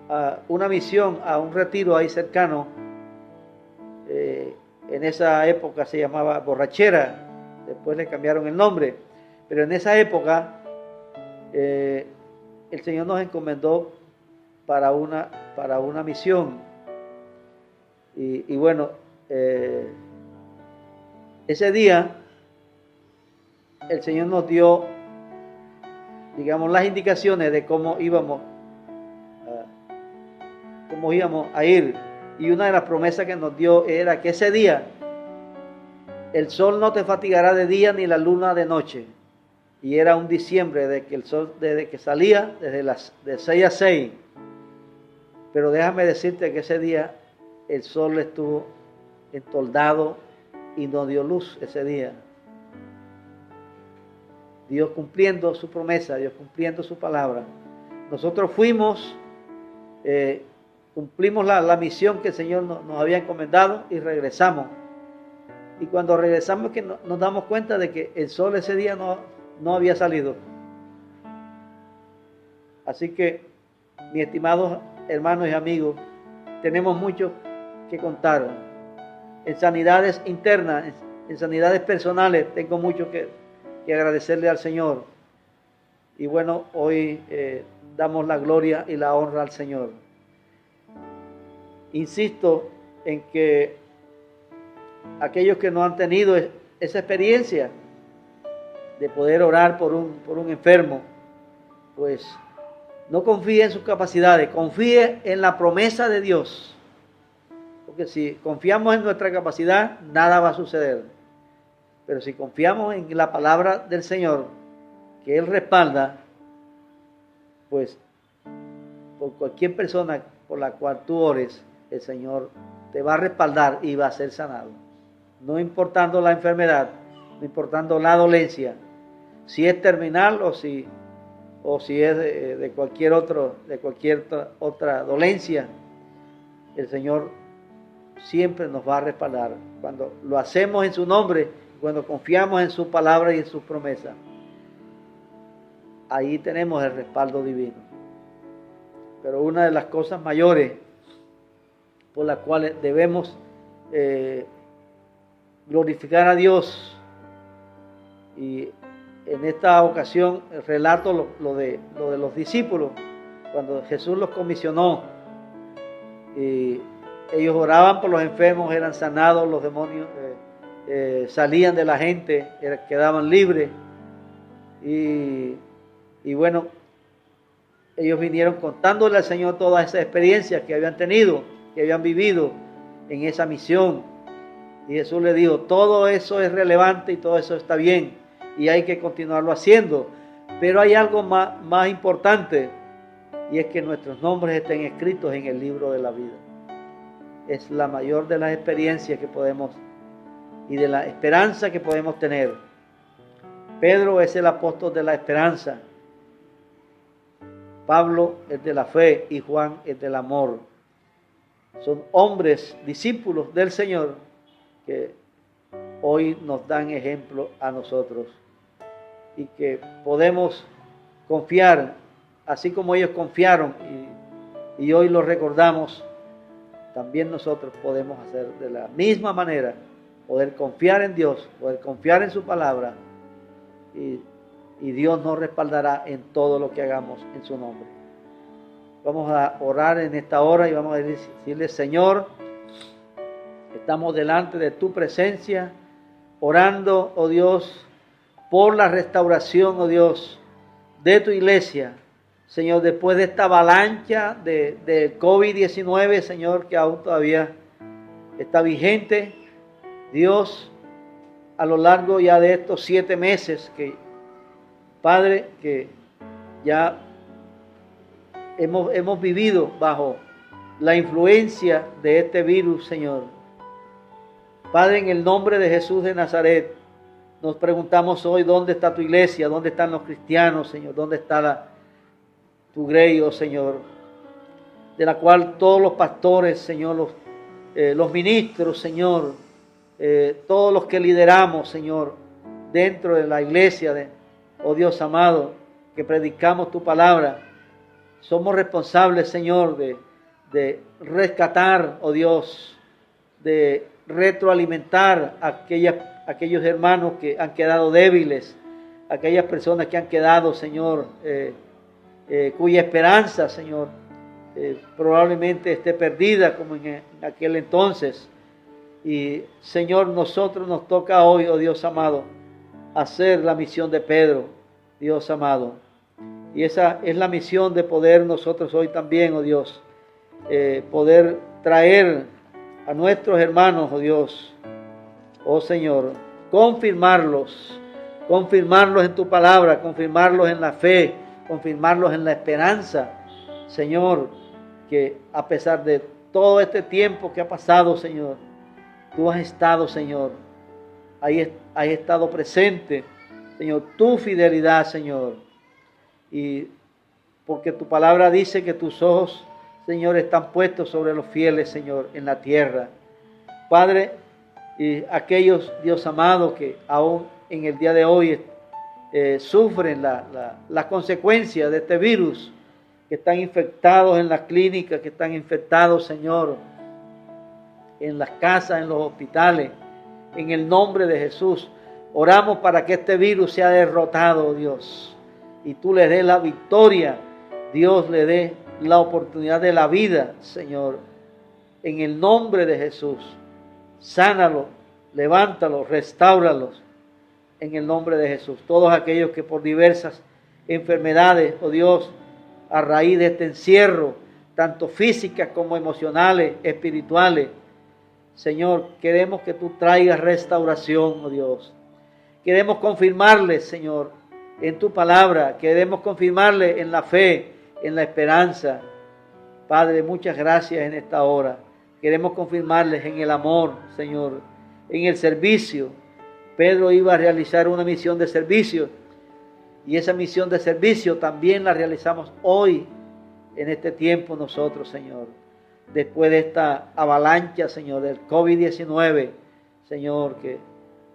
a una misión, a un retiro ahí cercano. En esa época se llamaba Borrachera, después le cambiaron el nombre, pero en esa época el Señor nos encomendó para una misión. Y bueno, ese día el Señor nos dio, digamos, las indicaciones de cómo íbamos a ir. Y una de las promesas que nos dio era que ese día el sol no te fatigará de día ni la luna de noche. Y era un diciembre de que el sol, desde que salía, de 6 a 6. Pero déjame decirte que ese día el sol estuvo entoldado y no dio luz ese día. Dios cumpliendo su promesa, Dios cumpliendo su palabra. Nosotros fuimos, cumplimos la misión que el Señor nos había encomendado y regresamos. Y cuando regresamos que nos damos cuenta de que el sol ese día no había salido. Así que, mis estimados hermanos y amigos, tenemos mucho que contar. En sanidades internas, en sanidades personales, tengo mucho que agradecerle al Señor. Y bueno, hoy damos la gloria y la honra al Señor. Insisto en que aquellos que no han tenido esa experiencia de poder orar por un enfermo, pues no confíe en sus capacidades, confíe en la promesa de Dios. Porque si confiamos en nuestra capacidad, nada va a suceder. Pero si confiamos en la palabra del Señor, que Él respalda, pues por cualquier persona por la cual tú ores, el Señor te va a respaldar y va a ser sanado. No importando la enfermedad, no importando la dolencia, si es terminal o si es de cualquier otra dolencia, el Señor siempre nos va a respaldar. Cuando lo hacemos en su nombre, cuando confiamos en su palabra y en sus promesas, ahí tenemos el respaldo divino. Pero una de las cosas mayores por las cuales debemos glorificar a Dios, y en esta ocasión relato lo de los discípulos, cuando Jesús los comisionó, y ellos oraban por los enfermos, eran sanados, los demonios salían de la gente, quedaban libres. Y bueno, ellos vinieron contándole al Señor todas esas experiencias que habían tenido, que habían vivido en esa misión. Y Jesús le dijo, todo eso es relevante y todo eso está bien y hay que continuarlo haciendo. Pero hay algo más importante, y es que nuestros nombres estén escritos en el libro de la vida. Es la mayor de las experiencias que podemos y de la esperanza que podemos tener. Pedro es el apóstol de la esperanza. Pablo es de la fe y Juan es del amor. Son hombres, discípulos del Señor, que hoy nos dan ejemplo a nosotros y que podemos confiar, así como ellos confiaron y hoy los recordamos, también nosotros podemos hacer de la misma manera, poder confiar en Dios, poder confiar en su palabra, y Dios nos respaldará en todo lo que hagamos en su nombre. Vamos a orar en esta hora y vamos a decirle, Señor, estamos delante de tu presencia, orando, oh Dios, por la restauración, oh Dios, de tu iglesia. Señor, después de esta avalancha de COVID-19, Señor, que aún todavía está vigente, Dios, a lo largo ya de estos 7 meses que, Padre, que ya hemos vivido bajo la influencia de este virus, Señor. Padre, en el nombre de Jesús de Nazaret, nos preguntamos hoy, ¿dónde está tu iglesia? ¿Dónde están los cristianos, Señor? ¿Dónde está tu grey, oh Señor? De la cual todos los pastores, Señor, los ministros, Señor, todos los que lideramos, Señor, dentro de la iglesia, oh Dios amado, que predicamos tu palabra, somos responsables, Señor, de rescatar, oh Dios, de retroalimentar a aquellos hermanos que han quedado débiles, aquellas personas que han quedado, Señor, cuya esperanza, Señor, probablemente esté perdida como en aquel entonces. Y Señor, nosotros nos toca hoy, oh Dios amado, hacer la misión de Pedro, Dios amado. Y esa es la misión de poder nosotros hoy también, oh Dios, poder traer a nuestros hermanos, oh Dios, oh Señor, confirmarlos en tu palabra, confirmarlos en la fe, confirmarlos en la esperanza, Señor, que a pesar de todo este tiempo que ha pasado, Señor, tú has estado, Señor, has estado presente, Señor, tu fidelidad, Señor, y porque tu palabra dice que tus ojos, Señor, están puestos sobre los fieles, Señor, en la tierra. Padre, y aquellos, Dios amado, que aún en el día de hoy sufren las consecuencias de este virus, que están infectados en las clínicas, que están infectados, Señor, en las casas, en los hospitales, en el nombre de Jesús, oramos para que este virus sea derrotado, Dios, y tú le des la victoria, Dios le dé la oportunidad de la vida, Señor, en el nombre de Jesús. Sánalo, levántalo, restáuralos en el nombre de Jesús. Todos aquellos que por diversas enfermedades, oh Dios, a raíz de este encierro, tanto físicas como emocionales, espirituales, Señor, queremos que tú traigas restauración, oh Dios. Queremos confirmarles, Señor, en tu palabra, queremos confirmarles en la fe, en la esperanza. Padre, muchas gracias en esta hora. Queremos confirmarles en el amor, Señor, en el servicio. Pedro iba a realizar una misión de servicio y esa misión de servicio también la realizamos hoy, en este tiempo nosotros, Señor. Después de esta avalancha, Señor, del COVID-19, Señor, que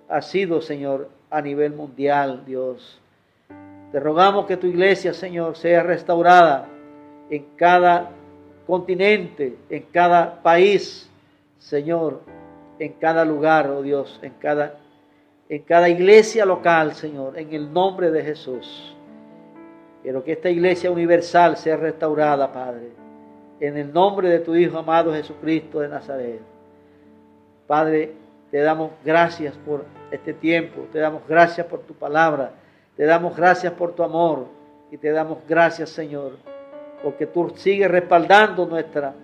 ha sido, Señor, a nivel mundial, Dios. Te rogamos que tu iglesia, Señor, sea restaurada en cada continente, en cada país, Señor, en cada lugar, oh Dios, en cada iglesia local, Señor, en el nombre de Jesús. Quiero que esta iglesia universal sea restaurada, Padre, en el nombre de tu Hijo amado Jesucristo de Nazaret. Padre, te damos gracias por este tiempo, te damos gracias por tu palabra, te damos gracias por tu amor y te damos gracias, Señor, porque tú sigues respaldando nuestra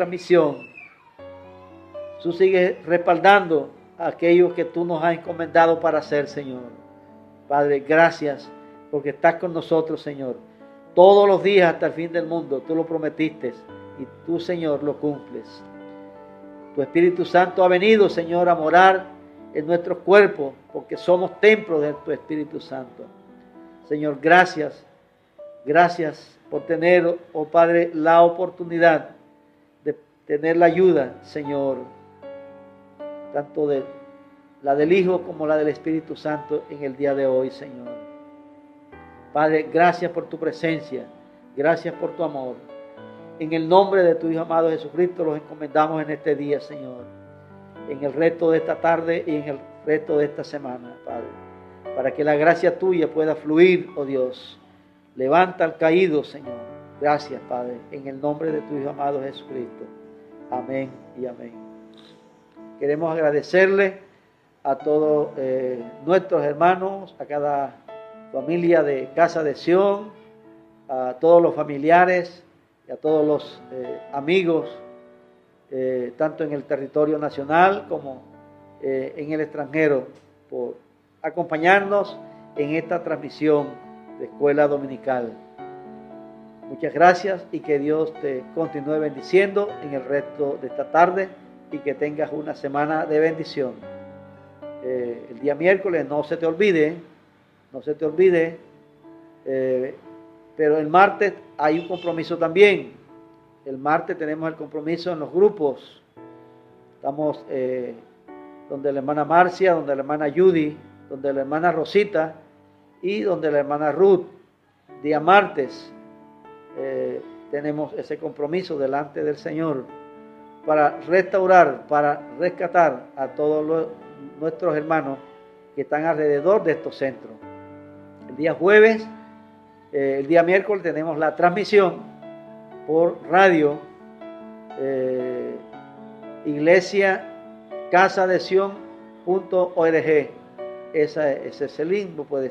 misión. Tú sigues respaldando a aquellos que tú nos has encomendado para hacer, Señor. Padre, gracias porque estás con nosotros, Señor. Todos los días hasta el fin del mundo, tú lo prometiste y tú, Señor, lo cumples. Tu Espíritu Santo ha venido, Señor, a morar en nuestros cuerpos porque somos templos de tu Espíritu Santo. Señor, gracias. Gracias por tener, oh Padre, la oportunidad de tener la ayuda, Señor, tanto de la del Hijo como la del Espíritu Santo en el día de hoy, Señor. Padre, gracias por tu presencia, gracias por tu amor. En el nombre de tu Hijo amado Jesucristo los encomendamos en este día, Señor, en el resto de esta tarde y en el resto de esta semana, Padre, para que la gracia tuya pueda fluir, oh Dios. Levanta al caído, Señor. Gracias, Padre, en el nombre de tu Hijo amado Jesucristo. Amén y amén. Queremos agradecerle a todos nuestros hermanos, a cada familia de Casa de Sion, a todos los familiares y a todos los amigos, tanto en el territorio nacional como en el extranjero por acompañarnos en esta transmisión de Escuela Dominical. Muchas gracias y que Dios te continúe bendiciendo en el resto de esta tarde y que tengas una semana de bendición. El día miércoles no se te olvide, pero el martes hay un compromiso también. El martes tenemos el compromiso en los grupos. Estamos donde la hermana Marcia, donde la hermana Judy, donde la hermana Rosita y donde la hermana Ruth. Día martes tenemos ese compromiso delante del Señor para restaurar, para rescatar a todos nuestros hermanos que están alrededor de estos centros. El día jueves, el día miércoles tenemos la transmisión por radio, Iglesia Casa de Sion.org. Ese es el link, por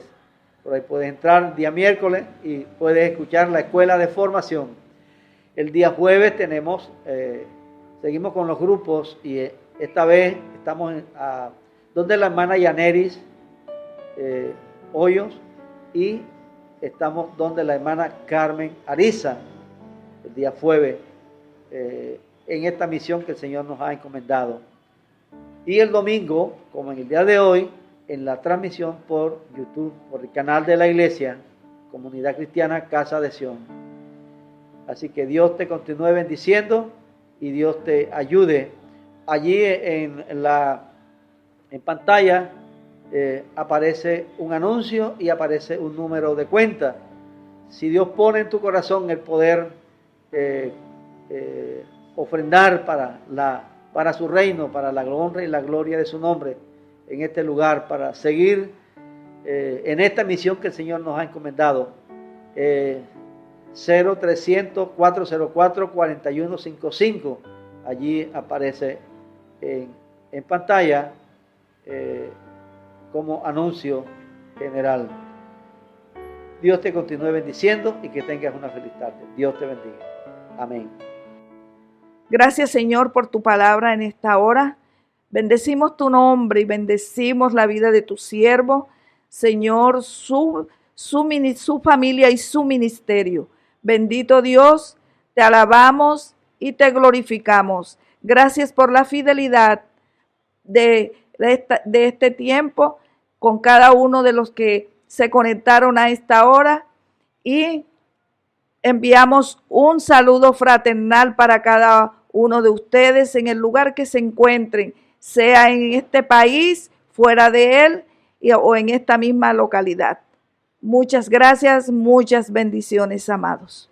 ahí puedes entrar el día miércoles y puedes escuchar la escuela de formación. El día jueves seguimos con los grupos y esta vez estamos donde la hermana Yaneris Hoyos y estamos donde la hermana Carmen Ariza el día jueves en esta misión que el Señor nos ha encomendado. Y el domingo, como en el día de hoy, en la transmisión por YouTube, por el canal de la iglesia, Comunidad Cristiana Casa de Sion. Así que Dios te continúe bendiciendo y Dios te ayude. Allí en pantalla aparece un anuncio y aparece un número de cuenta. Si Dios pone en tu corazón el poder ofrendar para su reino, para la honra y la gloria de su nombre en este lugar, para seguir en esta misión que el Señor nos ha encomendado, 0300-404-4155. Allí aparece en pantalla como anuncio general. Dios te continúe bendiciendo y que tengas una feliz tarde. Dios te bendiga. Amén. Gracias, Señor, por tu palabra en esta hora. Bendecimos tu nombre y bendecimos la vida de tu siervo, Señor, su familia y su ministerio. Bendito Dios, te alabamos y te glorificamos. Gracias por la fidelidad de este tiempo con cada uno de los que se conectaron a esta hora y enviamos un saludo fraternal para cada uno de ustedes en el lugar que se encuentren, sea en este país, fuera de él o en esta misma localidad. Muchas gracias, muchas bendiciones, amados.